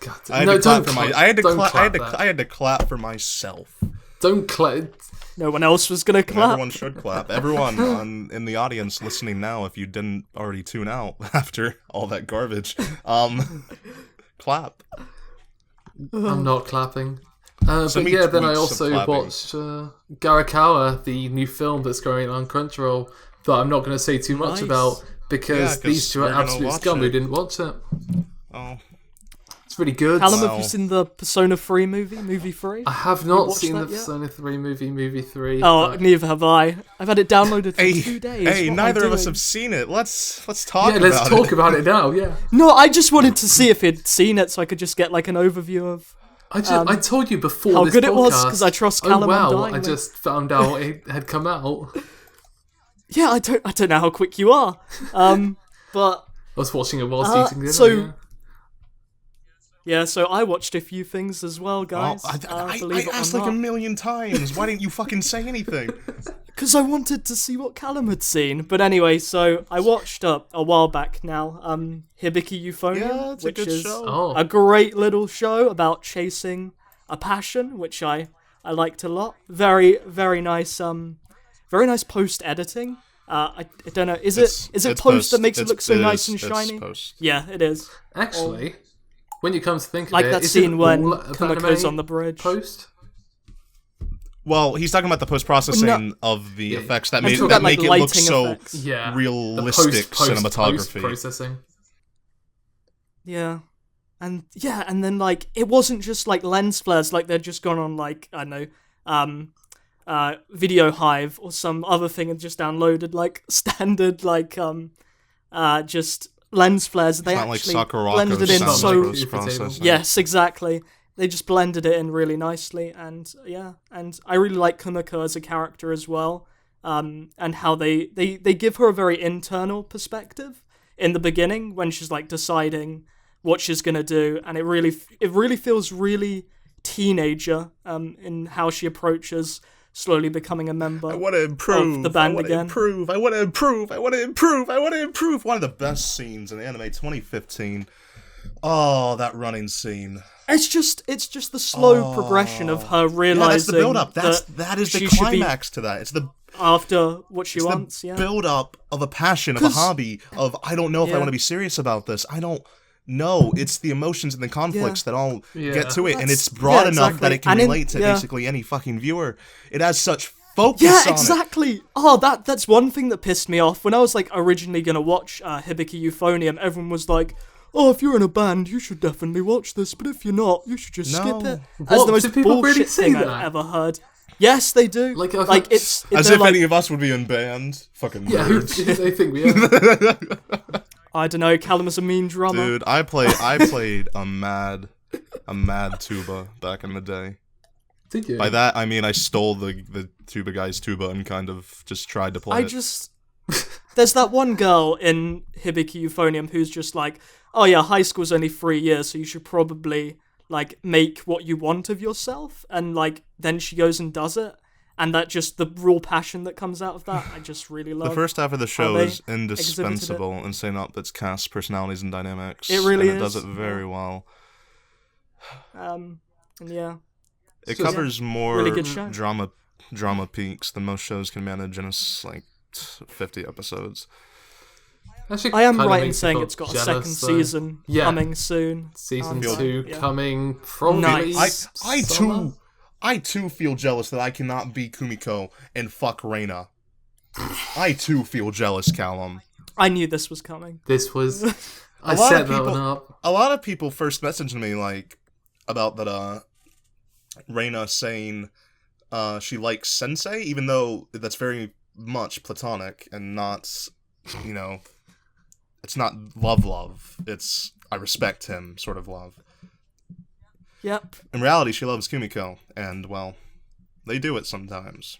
Speaker 3: God,
Speaker 2: I had to clap for my. I had to clap for myself.
Speaker 3: Don't clap.
Speaker 1: No one else was gonna clap.
Speaker 2: Everyone should clap. Everyone in the audience listening now, if you didn't already tune out after all that garbage, clap.
Speaker 3: I'm not clapping. But
Speaker 2: Send me
Speaker 3: yeah, then I
Speaker 2: tweets of
Speaker 3: also
Speaker 2: clapping.
Speaker 3: watched Garakawa, the new film that's going on Crunchyroll, that I'm not going to say too much
Speaker 1: Nice.
Speaker 3: about because
Speaker 2: 'cause
Speaker 3: these two
Speaker 2: we're
Speaker 3: are
Speaker 2: gonna
Speaker 3: absolute
Speaker 2: watch
Speaker 3: scum who
Speaker 2: it.
Speaker 3: didn't watch it.
Speaker 2: Oh,
Speaker 3: It's really good.
Speaker 1: Callum,
Speaker 2: Wow.
Speaker 1: have you seen the Persona 3 movie 3?
Speaker 3: I have not
Speaker 1: watched
Speaker 3: seen the
Speaker 1: that yet?
Speaker 3: Persona 3 movie 3.
Speaker 1: Oh,
Speaker 3: but-
Speaker 1: neither have I. I've had it downloaded for
Speaker 2: hey,
Speaker 1: 2 days.
Speaker 2: hey!
Speaker 1: What am
Speaker 2: Neither
Speaker 1: I
Speaker 2: of us
Speaker 1: doing?
Speaker 2: have seen it. Let's talk.
Speaker 3: yeah,
Speaker 2: about
Speaker 3: let's talk
Speaker 2: it.
Speaker 3: about it now. Yeah,
Speaker 1: No, I just wanted to see if he'd seen it so I could just get like an overview of
Speaker 3: I told you before
Speaker 1: how
Speaker 3: this
Speaker 1: good it was
Speaker 3: podcast.
Speaker 1: because I trust Callum.
Speaker 3: Oh wow!
Speaker 1: undyingly.
Speaker 3: I just found out it had come out.
Speaker 1: Yeah, I don't know how quick you are. But
Speaker 3: I was watching it whilst eating dinner.
Speaker 1: so- yeah, so I watched a few things as well,
Speaker 2: Oh,
Speaker 1: guys.
Speaker 2: I
Speaker 1: Believe it
Speaker 2: asked
Speaker 1: or
Speaker 2: like a
Speaker 1: not.
Speaker 2: million times. Why didn't you fucking say anything?
Speaker 1: Because I wanted to see what Callum had seen. But anyway, so I watched a while back now, Hibiki Euphonium,
Speaker 2: Yeah, it's a
Speaker 1: which
Speaker 2: good
Speaker 1: is
Speaker 2: show.
Speaker 3: Oh.
Speaker 1: a great little show about chasing a passion, which I liked a lot. Very, very nice post editing. I don't know, is it
Speaker 2: It's
Speaker 1: post that makes it
Speaker 2: It's-
Speaker 1: look so nice and
Speaker 2: it's
Speaker 1: shiny?
Speaker 2: post.
Speaker 1: Yeah, it is.
Speaker 3: Actually, when you come to think of
Speaker 1: Like
Speaker 3: it,
Speaker 1: that
Speaker 3: isn't
Speaker 1: scene when
Speaker 3: all of
Speaker 1: Kumako's
Speaker 3: anime
Speaker 1: on the bridge.
Speaker 3: post.
Speaker 2: Well, he's talking about the post-processing
Speaker 1: No.
Speaker 2: of the
Speaker 3: Yeah.
Speaker 2: effects that
Speaker 1: I'm
Speaker 2: make
Speaker 1: talking
Speaker 2: that
Speaker 1: about, like,
Speaker 2: make it look
Speaker 1: lighting
Speaker 2: so
Speaker 1: effects.
Speaker 3: Yeah,
Speaker 2: realistic cinematography.
Speaker 3: Post processing.
Speaker 1: Yeah. And then like it wasn't just like lens flares, like they'd just gone on like, I don't know, Video Hive or some other thing and just downloaded like standard like just lens flares. They
Speaker 2: It's not like
Speaker 1: actually
Speaker 2: Sakurako
Speaker 1: blended it in
Speaker 3: sounds
Speaker 1: so
Speaker 3: like
Speaker 2: post-processing.
Speaker 1: yes, exactly. They just blended it in really nicely, and yeah, and I really like Kumiko as a character as well, and how they give her a very internal perspective in the beginning when she's like deciding what she's gonna do, and it really feels really teenager in how she approaches slowly becoming a member.
Speaker 2: I want to improve.
Speaker 1: Of the band
Speaker 2: I want
Speaker 1: again.
Speaker 2: to improve. I want to improve. I want to improve. I want to improve. One of the best scenes in anime 2015. Oh, that running scene.
Speaker 1: It's just the slow progression of her realizing
Speaker 2: Yeah, that's the build-up. That is the
Speaker 1: she should be
Speaker 2: climax to that. It's the
Speaker 1: after what she wants.
Speaker 2: the
Speaker 1: Yeah.
Speaker 2: build-up of a passion, of a
Speaker 1: 'Cause-
Speaker 2: hobby, of I don't know if I
Speaker 1: Yeah.
Speaker 2: want to be serious about this. I don't No, it's the emotions and the conflicts that all get to it, and
Speaker 1: That's-
Speaker 2: it's broad
Speaker 1: yeah,
Speaker 2: enough that
Speaker 1: exactly.
Speaker 2: it can
Speaker 1: And
Speaker 2: relate to basically any fucking viewer. It has such focus
Speaker 1: Yeah,
Speaker 2: on it.
Speaker 1: exactly. Oh, that's one thing that pissed me off. When I was like originally gonna watch Hibiki Euphonium, everyone was like, "Oh, if you're in a band, you should definitely watch this. But if you're not, you should just skip it." That's
Speaker 3: What?
Speaker 1: the most
Speaker 3: Do people
Speaker 1: bullshit
Speaker 3: really say
Speaker 1: thing
Speaker 3: that?
Speaker 1: I've ever heard. Yes, they do.
Speaker 3: Like,
Speaker 1: it's
Speaker 2: As
Speaker 1: they're
Speaker 2: if
Speaker 1: like,
Speaker 2: any of us would be in band. Fucking
Speaker 3: Yeah, who
Speaker 2: nerds.
Speaker 3: do they think we are?
Speaker 1: I don't know. Callum is a mean drummer.
Speaker 2: Dude, I played a mad tuba back in the day.
Speaker 3: Did you?
Speaker 2: By that I mean I stole the tuba guy's tuba and kind of just tried to play it.
Speaker 1: There's that one girl in Hibiki Euphonium who's just like, "Oh yeah, high school's only 3 years, so you should probably like make what you want of yourself," and like then she goes and does it, and that just the raw passion that comes out of that, I just really love.
Speaker 2: The first half of the show
Speaker 1: they
Speaker 2: is indispensable in setting up its cast, personalities, and dynamics.
Speaker 1: It really
Speaker 2: and it
Speaker 1: is.
Speaker 2: does it very well.
Speaker 1: And yeah,
Speaker 2: It covers more
Speaker 1: really good show.
Speaker 2: drama peaks than most shows can manage in like 50 episodes.
Speaker 3: Actually,
Speaker 1: I am
Speaker 3: kinda
Speaker 1: right in
Speaker 3: makes me
Speaker 1: saying
Speaker 3: feel
Speaker 1: it's got a
Speaker 3: jealous,
Speaker 1: second
Speaker 3: though.
Speaker 1: season
Speaker 3: Yeah.
Speaker 1: coming soon.
Speaker 3: Season
Speaker 1: So,
Speaker 3: 2
Speaker 1: yeah.
Speaker 3: coming probably.
Speaker 1: Nice.
Speaker 2: I too feel jealous that I cannot be Kumiko and fuck Reina. I too feel jealous, Callum.
Speaker 1: I knew this was coming.
Speaker 3: This was. I
Speaker 2: lot
Speaker 3: set
Speaker 2: of
Speaker 3: that
Speaker 2: people-
Speaker 3: one up.
Speaker 2: A lot of people first messaged me like about that Reina saying she likes Sensei, even though that's very much platonic and not, you know, it's not love. It's I respect him sort of love.
Speaker 1: Yep.
Speaker 2: In reality, she loves Kumiko, and well, they do it sometimes.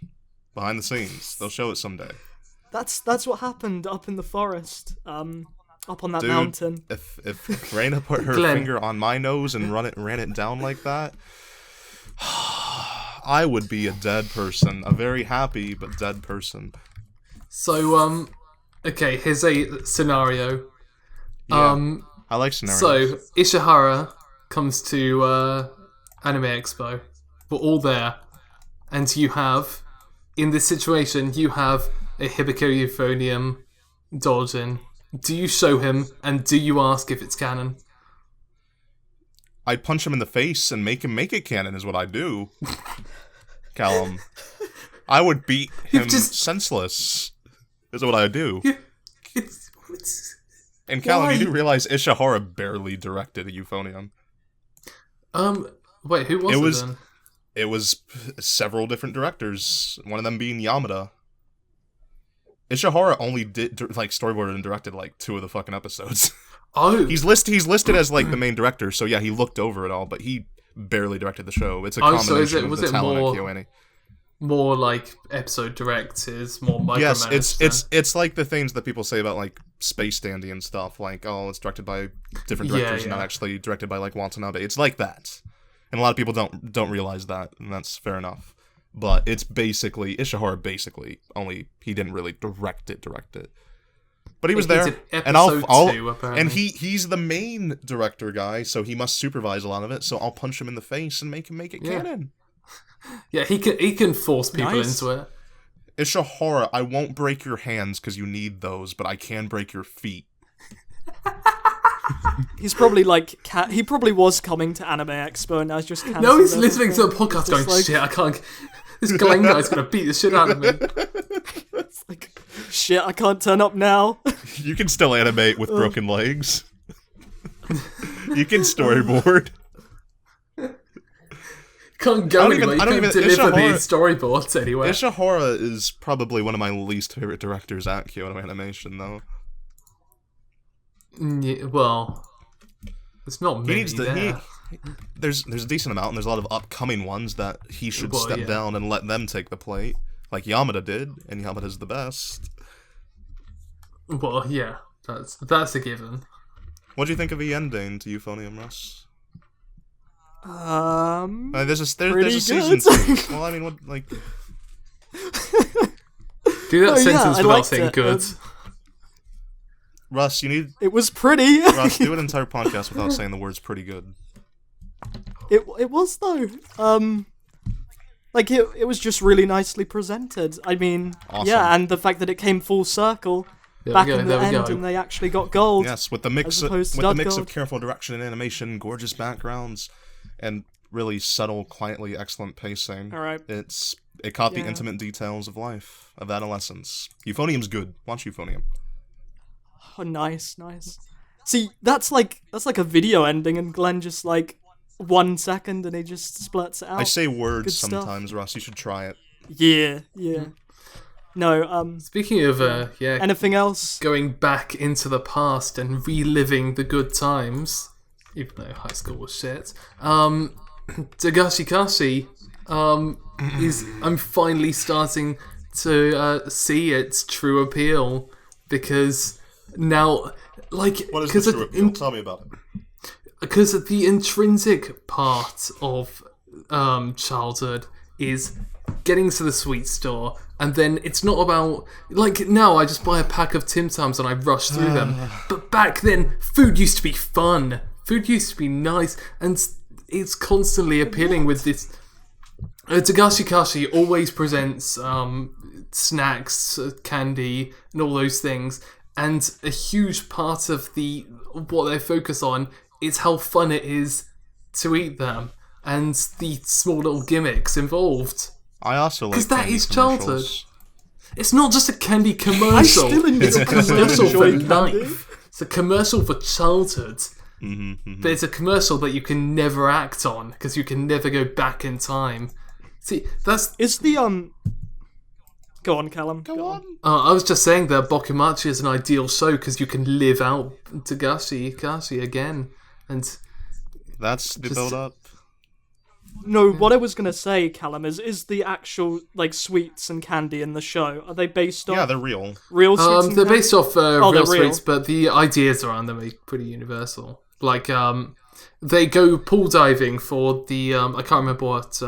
Speaker 2: Behind the scenes, they'll show it someday.
Speaker 1: That's what happened up in the forest. Up on that
Speaker 2: Dude,
Speaker 1: mountain.
Speaker 2: If Reina put her
Speaker 3: Glen.
Speaker 2: finger on my nose and ran it down like that, I would be a dead person. A very happy but dead person.
Speaker 3: So, okay, here's a scenario.
Speaker 2: Yeah. I like scenarios.
Speaker 3: So, Ishihara comes to Anime Expo. We're all there. And you have, in this situation, you have a Hibiki Euphonium Doujin. Do you show him, and do you ask if it's canon?
Speaker 2: I'd punch him in the face and make him make it canon is what I do. Callum. I would beat him senseless is what I would do.
Speaker 3: It's
Speaker 2: And Callum,
Speaker 3: why?
Speaker 2: you do realize Ishihara barely directed a Euphonium.
Speaker 3: Wait, who was it then?
Speaker 2: It was several different directors, one of them being Yamada. Ishihara only did like storyboarded and directed like 2 of the fucking episodes.
Speaker 3: Oh,
Speaker 2: He's listed as like the main director, so yeah, he looked over it all, but he barely directed the show. It's a
Speaker 3: Oh,
Speaker 2: combination
Speaker 3: so was
Speaker 2: of the
Speaker 3: it
Speaker 2: talent
Speaker 3: more-
Speaker 2: at KyoAni.
Speaker 3: more like episode directors, more
Speaker 2: Yes,
Speaker 3: micromanaged.
Speaker 2: it's like the things that people say about like Space Dandy and stuff, like it's directed by different directors and not actually directed by like Watanabe. It's like that, and a lot of people don't realize that, and that's fair enough. But it's basically Ishihara. Basically, only he didn't really direct it. But he was
Speaker 3: He
Speaker 2: there,
Speaker 3: did
Speaker 2: and I'll
Speaker 3: episode 2, apparently.
Speaker 2: and he's the main director guy, so he must supervise a lot of it. So I'll punch him in the face and make him make it canon.
Speaker 3: Yeah, he can force people
Speaker 1: Nice.
Speaker 3: into it.
Speaker 2: Ishihara, I won't break your hands because you need those, but I can break your feet.
Speaker 1: He's probably like he probably was coming to Anime Expo and now he's just cancelled
Speaker 3: No, he's
Speaker 1: everything.
Speaker 3: listening to the podcast
Speaker 1: Just
Speaker 3: going,
Speaker 1: like-
Speaker 3: shit, I can't. This Glen guy's gonna beat the shit out of me.
Speaker 1: It's like, shit, I can't turn up now.
Speaker 2: You can still animate with broken legs. You can storyboard.
Speaker 3: Can't go
Speaker 2: I don't
Speaker 3: anywhere.
Speaker 2: even- I
Speaker 3: You
Speaker 2: don't
Speaker 3: can't
Speaker 2: even-
Speaker 3: deliver
Speaker 2: Ishihara-
Speaker 3: these storyboards anywhere.
Speaker 2: Ishihara is probably one of my least favorite directors at Kyoto Animation, though.
Speaker 3: Yeah, well, it's not
Speaker 2: He
Speaker 3: many
Speaker 2: needs to.
Speaker 3: there.
Speaker 2: There's a decent amount, and there's a lot of upcoming ones that he should
Speaker 3: Well,
Speaker 2: step
Speaker 3: yeah.
Speaker 2: down and let them take the plate, like Yamada did, and Yamada's the best.
Speaker 3: Well, yeah, that's a given.
Speaker 2: What do you think of the ending to Euphonium, Russ?
Speaker 1: Pretty
Speaker 2: There's a season
Speaker 1: good.
Speaker 2: 2. Well, I mean, what like?
Speaker 3: Do that
Speaker 1: Oh, yeah,
Speaker 3: sentence
Speaker 1: I
Speaker 3: without
Speaker 1: liked
Speaker 3: saying
Speaker 1: it.
Speaker 3: good.
Speaker 2: Russ, you need
Speaker 1: It was pretty.
Speaker 2: Russ do an entire podcast without saying the words "pretty good."
Speaker 1: It was though. Like it was just really nicely presented. I mean,
Speaker 2: Awesome.
Speaker 1: yeah, and the fact that it came full circle. back in the end, and they actually got gold.
Speaker 2: Yes, with the mix of careful direction and animation, gorgeous backgrounds, and really subtle, quietly excellent pacing.
Speaker 1: All right.
Speaker 2: It caught the intimate details of life, of adolescence. Euphonium's good. Watch Euphonium.
Speaker 1: Oh, nice. See, that's like a video ending, and Glen just 1 second, and he just splurts it out.
Speaker 2: I say words sometimes, Russ. You should try it.
Speaker 1: Yeah. No,
Speaker 3: Speaking of,
Speaker 1: anything else?
Speaker 3: Going back into the past and reliving the good times, even though high school was shit, Dagashi Kashi, I'm finally starting to see its true appeal, because now,
Speaker 2: what is the true appeal? Tell me about it.
Speaker 3: Because the intrinsic part of childhood is getting to the sweet store, and then it's not about, now I just buy a pack of Tim Tams and I rush through them, but back then, food used to be fun, food used to be nice, and it's constantly appealing with this. Dagashi Kashi always presents snacks, candy, and all those things, and a huge part of what they focus on is how fun it is to eat them, and the small little gimmicks involved.
Speaker 2: I also like,
Speaker 3: because that is childhood. It's not just a candy commercial. It's a commercial for life. It's a commercial for childhood. But it's a commercial that you can never act on, because you can never go back in time. See,
Speaker 1: is the Go on, Callum. Go on.
Speaker 3: I was just saying that Bokumachi is an ideal show because you can live out Dagashi Kashi again, and
Speaker 2: that's the build up.
Speaker 1: No, what I was gonna say, Callum, is the actual sweets and candy in the show, are they based on?
Speaker 2: Yeah, they're real.
Speaker 1: Real sweets. And
Speaker 3: they're
Speaker 1: candy?
Speaker 3: based off real sweets, but the ideas around them are pretty universal. They go pool diving for the I can't remember what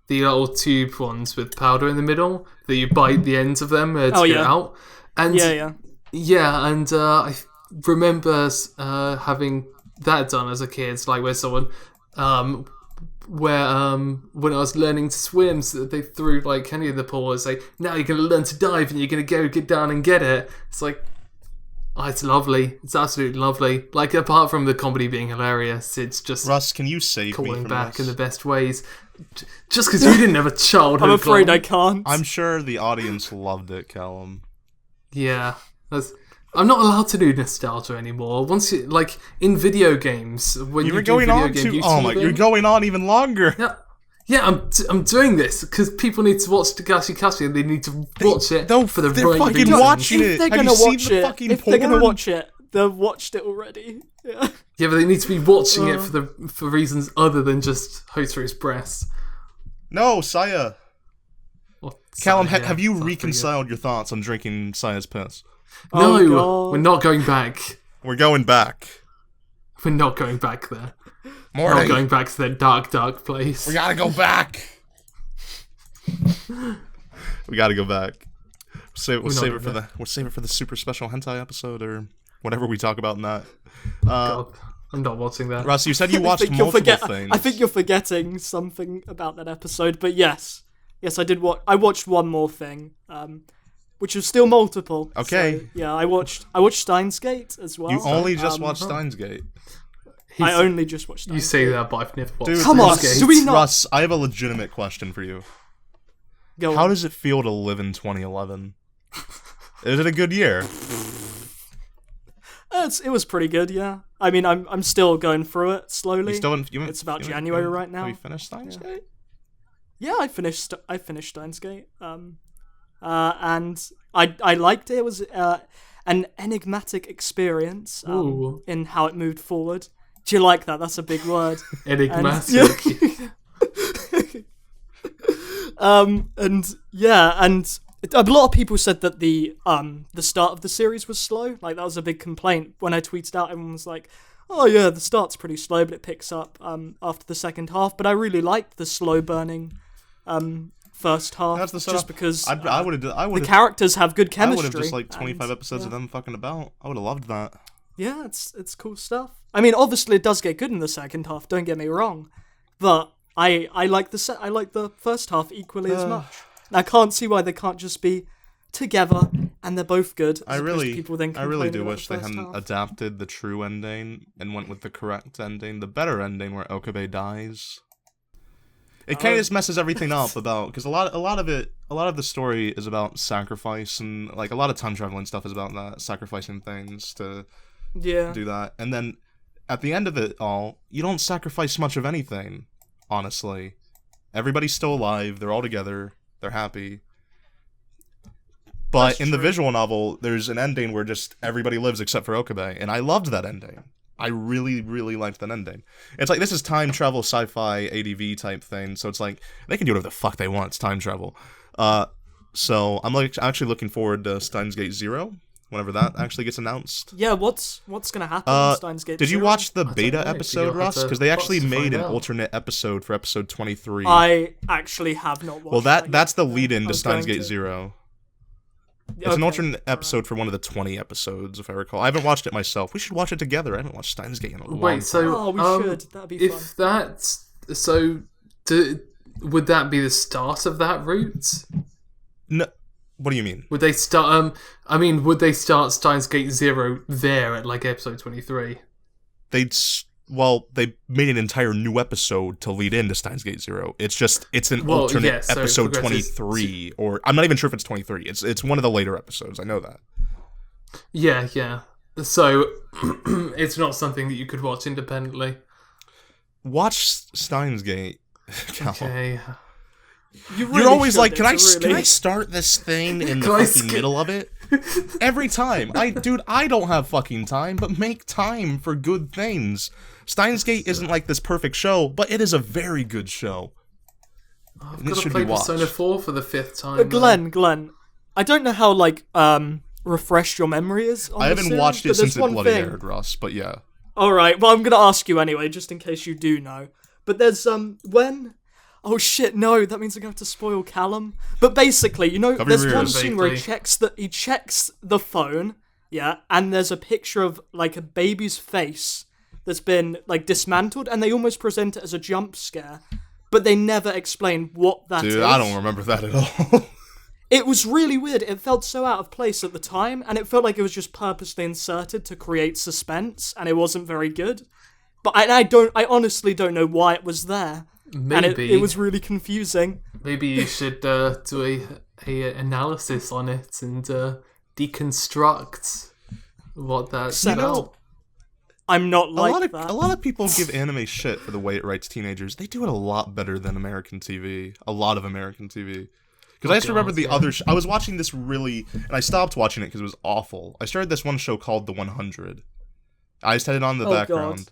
Speaker 3: the little tube ones with powder in the middle that you bite the ends of them to get out. And and I remember having that done as a kid, where someone when I was learning to swim, so they threw candy in the pool and say, now you're going to learn to dive and you're going to get down and get it. It's it's lovely. It's absolutely lovely. Apart from the comedy being hilarious, it's just
Speaker 2: Russ, can you save me
Speaker 3: calling
Speaker 2: from
Speaker 3: back
Speaker 2: this?
Speaker 3: in the best ways. Just because you didn't have a childhood.
Speaker 1: I'm afraid I can't.
Speaker 2: I'm sure the audience loved it, Callum.
Speaker 3: Yeah, I'm not allowed to do nostalgia anymore. Once you in video games, when you do video game YouTubing,
Speaker 2: oh my, you're going on even longer.
Speaker 3: Yeah, I'm doing this because people need to watch Dagashi Kashi and they need to watch it for the right reasons.
Speaker 2: Watching it.
Speaker 1: If they're gonna watch it, they've watched it already. Yeah.
Speaker 3: Yeah, but they need to be watching it for reasons other than just Hotaru's breasts.
Speaker 2: No, Saya. Callum,
Speaker 3: Saya,
Speaker 2: have you reconciled your thoughts on drinking Saya's piss?
Speaker 3: No, we're not going back.
Speaker 2: We're going back.
Speaker 3: We're not going back there.
Speaker 2: We're
Speaker 3: not going back to that dark place.
Speaker 2: We gotta go back. We gotta go back. We'll save it for the super special hentai episode or whatever we talk about in that.
Speaker 3: God, I'm not watching that.
Speaker 2: Russ, you said you watched multiple things.
Speaker 1: I think you're forgetting something about that episode, but yes, I did. I watched one more thing, which was still multiple.
Speaker 2: Okay.
Speaker 1: So, yeah, I watched Steins Gate as well.
Speaker 2: You only just watched Steins Gate.
Speaker 1: I only just watched Steins
Speaker 3: You say that, but I've never watched.
Speaker 2: Dude,
Speaker 1: come on, do we not?
Speaker 2: Russ, I have a legitimate question for you.
Speaker 1: Go
Speaker 2: How
Speaker 1: on.
Speaker 2: does it feel to live in 2011? Is it a good year?
Speaker 1: It was pretty good, yeah. I mean, I'm still going through it slowly. It's about January right now.
Speaker 2: Have you finished Steins Gate?
Speaker 1: Yeah, I finished Steins Gate. And I liked it. It was an enigmatic experience in how it moved forward. Do you like that? That's a big word.
Speaker 3: Enigmatic.
Speaker 1: And a lot of people said that the start of the series was slow. That was a big complaint. When I tweeted out, everyone was like, "Oh yeah, the start's pretty slow, but it picks up after the second half." But I really liked the slow burning first half.
Speaker 2: That's the setup.
Speaker 1: Just because
Speaker 2: the
Speaker 1: characters have good chemistry.
Speaker 2: I would have just 25 episodes of them fucking about. I would have loved that.
Speaker 1: Yeah, it's cool stuff. I mean, obviously it does get good in the second half. Don't get me wrong, but I like the first half equally as much. And I can't see why they can't just be together, and they're both good.
Speaker 2: I
Speaker 1: as opposed to
Speaker 2: really,
Speaker 1: people then
Speaker 2: I really
Speaker 1: complaining
Speaker 2: do
Speaker 1: about
Speaker 2: wish
Speaker 1: the
Speaker 2: they
Speaker 1: first
Speaker 2: hadn't
Speaker 1: half.
Speaker 2: adapted the true ending and went with the correct ending, the better ending where Okabe dies. It kind of just messes everything up because a lot of the story is about sacrifice, and like a lot of time traveling stuff is about that, sacrificing things to do that. And then at the end of it all, you don't sacrifice much of anything, honestly. Everybody's still alive, they're all together, they're happy. But in the visual novel, there's an ending where just everybody lives except for Okabe, and I loved that ending. I really, really liked that ending. It's like, this is time travel sci-fi ADV type thing, so it's like, they can do whatever the fuck they want, it's time travel. So I'm actually looking forward to Steins Gate Zero, whenever that actually gets announced.
Speaker 1: Yeah, what's gonna happen in Steins Gate
Speaker 2: Did you
Speaker 1: Zero?
Speaker 2: watch the beta episode, Russ? Because they actually made an
Speaker 3: out.
Speaker 2: alternate episode for episode 23.
Speaker 1: I actually have not watched
Speaker 2: Well,
Speaker 1: that
Speaker 2: that's
Speaker 1: yet.
Speaker 2: the lead-in
Speaker 1: I
Speaker 2: to
Speaker 1: was
Speaker 2: Steins
Speaker 1: going
Speaker 2: Gate
Speaker 1: to.
Speaker 2: Zero. It's an alternate episode for one of the 20 episodes, if I recall. I haven't watched it myself. We should watch it together. I haven't watched Steins Gate in a long
Speaker 3: Wait,
Speaker 2: time.
Speaker 3: so
Speaker 1: Oh, we should. That'd be fun.
Speaker 3: if that's so, would that be the start of that route?
Speaker 2: No, what do you mean?
Speaker 3: Would they start? Would they start Steins Gate Zero there at like episode 23?
Speaker 2: They made an entire new episode to lead into Steins Gate Zero. It's an alternate
Speaker 3: so
Speaker 2: episode
Speaker 3: progresses
Speaker 2: 23, or I'm not even sure if it's 23. It's one of the later episodes. I know that.
Speaker 3: Yeah. So it's not something that you could watch independently.
Speaker 2: Watch Steins Gate. Callum.
Speaker 3: Okay.
Speaker 2: You're always like, can I
Speaker 1: really...
Speaker 2: start this thing in the
Speaker 3: Can I
Speaker 2: fucking middle of it? Every time. I don't have fucking time, but make time for good things. Steins Gate isn't like this perfect show, but it is a very good show.
Speaker 3: I've
Speaker 2: And it
Speaker 3: got to
Speaker 2: should
Speaker 3: play
Speaker 2: be watched.
Speaker 3: Persona 4 for the 5th time.
Speaker 1: Glen, I don't know how refreshed your memory is on
Speaker 2: I
Speaker 1: this
Speaker 2: haven't
Speaker 1: series,
Speaker 2: watched
Speaker 1: but
Speaker 2: it since
Speaker 1: there's
Speaker 2: it
Speaker 1: one
Speaker 2: bloody
Speaker 1: thing.
Speaker 2: aired, Russ, but yeah.
Speaker 1: Alright, well I'm gonna ask you anyway, just in case you do know. But there's when... Oh shit, no, that means I'm gonna have to spoil Callum. But basically,
Speaker 2: Cover
Speaker 1: there's
Speaker 2: your
Speaker 1: one
Speaker 2: ears.
Speaker 1: scene where he
Speaker 3: Vaguely.
Speaker 1: checks the phone, yeah, and there's a picture of like a baby's face that's been like dismantled, and they almost present it as a jump scare, but they never explain what that is.
Speaker 2: Dude, I don't remember that at all.
Speaker 1: It was really weird. It felt so out of place at the time, and it felt like it was just purposely inserted to create suspense, and it wasn't very good. But I honestly don't know why it was there.
Speaker 3: Maybe
Speaker 1: And it was really confusing.
Speaker 3: Maybe you should do a analysis on it and deconstruct what that's
Speaker 1: Set
Speaker 3: about.
Speaker 1: up. I'm not like
Speaker 2: a
Speaker 1: that.
Speaker 2: lot of people give anime shit for the way it writes teenagers. They do it a lot better than American TV. A lot of American TV. Because I just remember the other... I was watching this really... And I stopped watching it because it was awful. I started this one show called The 100. I just had it on the background.
Speaker 1: God.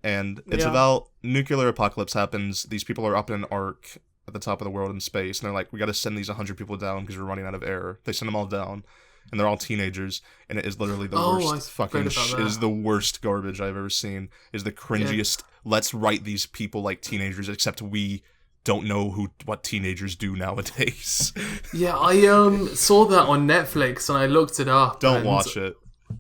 Speaker 2: And it's about nuclear apocalypse happens. These people are up in an arc at the top of the world in space. And they're like, we got to send these 100 people down because we're running out of air. They send them all down. And they're all teenagers. And it is literally the worst fucking... It is the worst garbage I've ever seen. It is the cringiest... Let's write these people like teenagers, except we... don't know what teenagers do nowadays.
Speaker 3: Yeah, I saw that on Netflix and I looked it up.
Speaker 2: Don't watch it.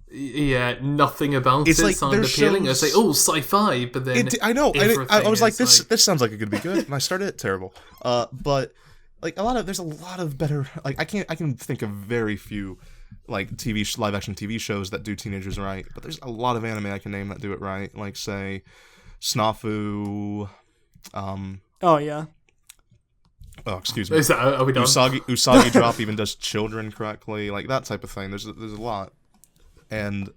Speaker 3: Yeah, nothing about
Speaker 2: It's
Speaker 3: it
Speaker 2: like,
Speaker 3: sounded
Speaker 2: there's
Speaker 3: appealing.
Speaker 2: shows-
Speaker 3: I say, oh, sci-fi, but then
Speaker 2: I know.
Speaker 3: everything
Speaker 2: I was like,
Speaker 3: is
Speaker 2: this sounds like it could be good, and I started it terrible. But like there's a lot of better. Like I can think of very few like live action TV shows that do teenagers right. But there's a lot of anime I can name that do it right. Like say, Snafu.
Speaker 1: Oh yeah.
Speaker 2: Oh, excuse me.
Speaker 3: Is that, are we done?
Speaker 2: Usagi Drop even does children correctly, like that type of thing. There's a lot, and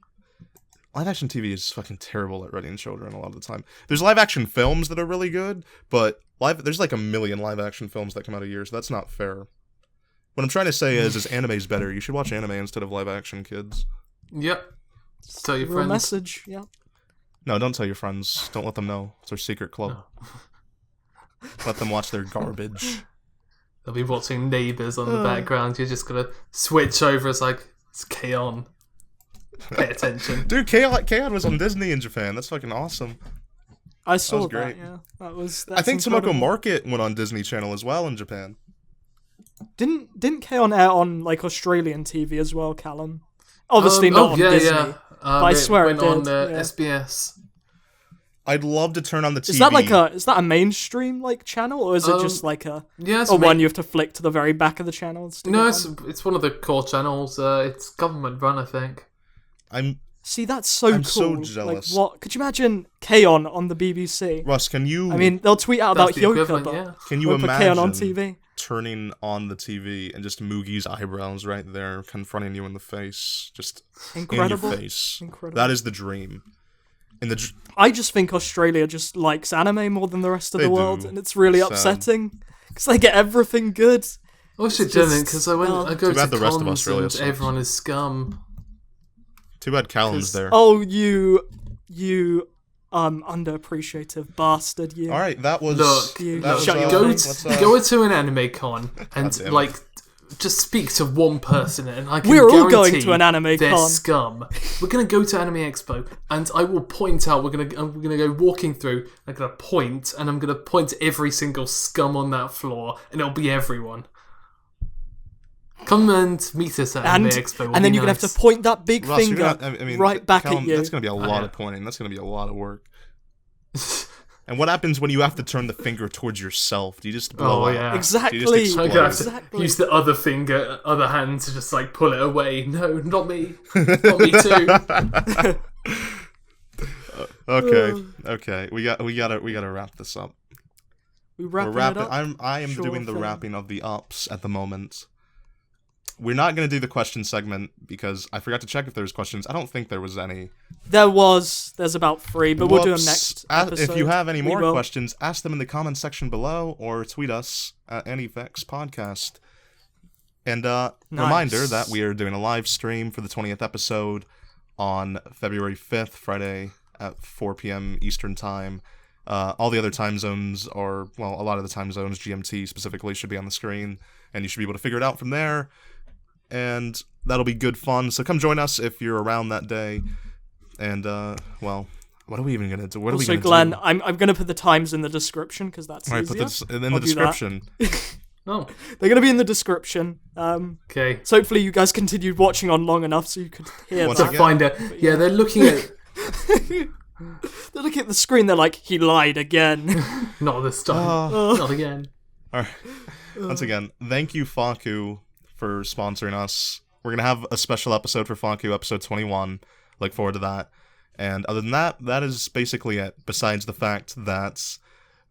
Speaker 2: live action TV is fucking terrible at writing children a lot of the time. There's live action films that are really good, but there's like a million live action films that come out a year, so that's not fair. What I'm trying to say is anime's better. You should watch anime instead of live action, kids.
Speaker 3: Yep. Tell your
Speaker 1: Real
Speaker 3: friends.
Speaker 1: message, yeah.
Speaker 2: No, don't tell your friends. Don't let them know. It's our secret club. Let them watch their garbage.
Speaker 3: They'll be watching Neighbours on the background. You're just gonna switch over. It's like, it's K-On! Pay attention.
Speaker 2: Dude, K-On! Was on Disney in Japan. That's fucking awesome.
Speaker 1: I saw
Speaker 2: was
Speaker 1: that,
Speaker 2: great.
Speaker 1: yeah. That's
Speaker 2: I think
Speaker 1: incredible.
Speaker 2: Tomoko Market went on Disney Channel as well in Japan.
Speaker 1: Didn't K-On! Air on like Australian TV as well, Callum? Obviously not on Disney.
Speaker 3: Yeah.
Speaker 1: But I swear
Speaker 3: it went
Speaker 1: it
Speaker 3: on
Speaker 1: did, yeah.
Speaker 3: SBS.
Speaker 2: I'd love to turn on the TV.
Speaker 1: Is that a mainstream like channel, or is it just like a
Speaker 3: It's
Speaker 1: one you have to flick to the very back of the channel?
Speaker 3: it's one of the core channels. It's government run, I think.
Speaker 1: See, that's so
Speaker 2: I'm
Speaker 1: cool.
Speaker 2: so jealous.
Speaker 1: Like, what? Could you imagine K-On! On the BBC?
Speaker 2: Russ, can you?
Speaker 1: I mean, they'll tweet out about
Speaker 3: That's the
Speaker 1: Hyoka,
Speaker 3: equivalent,
Speaker 1: but
Speaker 3: yeah.
Speaker 2: Can you
Speaker 1: won't put K-On! On
Speaker 2: imagine
Speaker 1: TV?
Speaker 2: turning on the TV and just Mugi's eyebrows right there, confronting you in the face, just
Speaker 1: Incredible.
Speaker 2: in your face?
Speaker 1: Incredible.
Speaker 2: That is the dream.
Speaker 1: I just think Australia just likes anime more than the rest of
Speaker 2: They
Speaker 1: the world,
Speaker 2: do.
Speaker 1: and it's really
Speaker 2: Sad.
Speaker 1: upsetting because they get everything good.
Speaker 3: I should
Speaker 1: It's
Speaker 3: do it
Speaker 1: just-
Speaker 3: because I go
Speaker 2: Too bad
Speaker 3: to
Speaker 2: the rest of
Speaker 3: cons
Speaker 2: Australia
Speaker 3: and
Speaker 2: sucks.
Speaker 3: everyone is scum.
Speaker 2: Too bad Callum's there.
Speaker 1: Oh, you underappreciative bastard, you.
Speaker 2: All right, that was.
Speaker 3: Look,
Speaker 1: You
Speaker 2: that was,
Speaker 1: shut your
Speaker 3: Go
Speaker 1: face.
Speaker 3: go to an anime con and
Speaker 2: damn it.
Speaker 3: like just speak to one person, and I can
Speaker 1: We're all going
Speaker 3: guarantee
Speaker 1: to an anime
Speaker 3: they're
Speaker 1: con.
Speaker 3: scum. We're gonna go to Anime Expo, and I will point out. I'm gonna go walking through. I'm gonna point, and I'm gonna point to every single scum on that floor, and it'll be everyone. Come and meet us at Anime Expo. It'll
Speaker 1: and then
Speaker 3: be
Speaker 1: you're gonna
Speaker 3: nice.
Speaker 1: have to point that big
Speaker 2: Russ, you're
Speaker 1: finger
Speaker 2: gonna- I mean,
Speaker 1: right back
Speaker 2: Callum,
Speaker 1: at you.
Speaker 2: That's going to be a lot
Speaker 3: yeah.
Speaker 2: of pointing. That's going to be a lot of work. And what happens when you have to turn the finger towards yourself? Do you just blow
Speaker 3: Oh,
Speaker 2: up?
Speaker 3: yeah.
Speaker 1: Exactly.
Speaker 2: explode.
Speaker 3: I'm gonna have to
Speaker 1: Exactly.
Speaker 3: use the other finger, other hand to just like pull it away. No, not me. Not me too.
Speaker 2: Okay. We gotta wrap this up.
Speaker 1: We're wrapping
Speaker 2: We're wrapping.
Speaker 1: it up.
Speaker 2: I am
Speaker 1: Sure
Speaker 2: doing the
Speaker 1: thing.
Speaker 2: wrapping of the ups at the moment. We're not gonna do the question segment because I forgot to check if there was questions. I don't think there was any.
Speaker 1: There's about 3, but we'll do them
Speaker 2: Whoops.
Speaker 1: next
Speaker 2: If
Speaker 1: episode.
Speaker 2: you have any
Speaker 1: We
Speaker 2: more
Speaker 1: will.
Speaker 2: questions, ask them in the comments section below or tweet us at AniFix Podcast. And reminder that we are doing a live stream for the 20th episode on February 5th, Friday at 4 p.m. Eastern Time. All the other time zones are, well, a lot of the time zones, GMT specifically, should be on the screen, and you should be able to figure it out from there. And that'll be good fun. So come join us if you're around that day. And, well, what are we even going to do? What are we
Speaker 1: Also,
Speaker 2: going to
Speaker 1: Glen,
Speaker 2: do?
Speaker 1: I'm going to put the times in the description because that's
Speaker 2: All right,
Speaker 1: easier.
Speaker 2: put this in the
Speaker 1: I'll do that.
Speaker 2: description.
Speaker 3: Oh,
Speaker 1: They're going to be in the descrition.
Speaker 3: okay.
Speaker 1: So hopefully you guys continued watching on long enough so you could hear
Speaker 2: Once
Speaker 1: that.
Speaker 2: again-
Speaker 3: Find it. Yeah, they're looking at
Speaker 1: They're looking at the screen, they're like, he lied again.
Speaker 3: not this time. Not again.
Speaker 2: All right. Once again, thank you, Faku, for sponsoring us. We're going to have a special episode for Faku, episode 21. Look forward to that. And other than that, that is basically it. Besides the fact that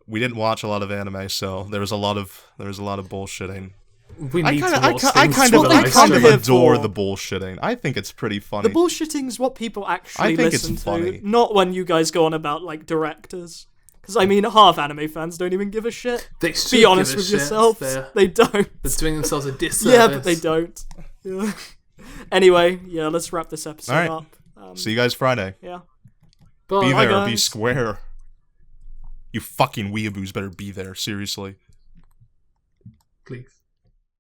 Speaker 2: we didn't watch a lot of anime, so there was a lot of bullshitting.
Speaker 3: We need to watch
Speaker 2: I
Speaker 3: things
Speaker 2: kind
Speaker 3: for
Speaker 2: of,
Speaker 3: the
Speaker 1: they
Speaker 2: I
Speaker 3: live
Speaker 2: kind of
Speaker 1: come here
Speaker 3: stream.
Speaker 2: adore
Speaker 1: for.
Speaker 2: the bullshitting. I think it's pretty funny.
Speaker 1: The bullshitting's what people actually
Speaker 2: I think it's
Speaker 1: listen to,
Speaker 2: funny.
Speaker 1: not when you guys go on about, like, directors. Because, I mean, half anime fans don't even give a shit.
Speaker 3: They should
Speaker 1: Be honest
Speaker 3: give a
Speaker 1: with
Speaker 3: shit.
Speaker 1: yourselves.
Speaker 3: They're
Speaker 1: They don't.
Speaker 3: doing themselves a disservice.
Speaker 1: Yeah, but they don't. Yeah. Anyway, yeah, let's wrap this episode
Speaker 2: All right.
Speaker 1: up.
Speaker 2: See you guys Friday.
Speaker 1: Yeah.
Speaker 3: Bye.
Speaker 2: Be there,
Speaker 1: guys.
Speaker 2: be square. You fucking weeaboos better be there, seriously.
Speaker 3: Please.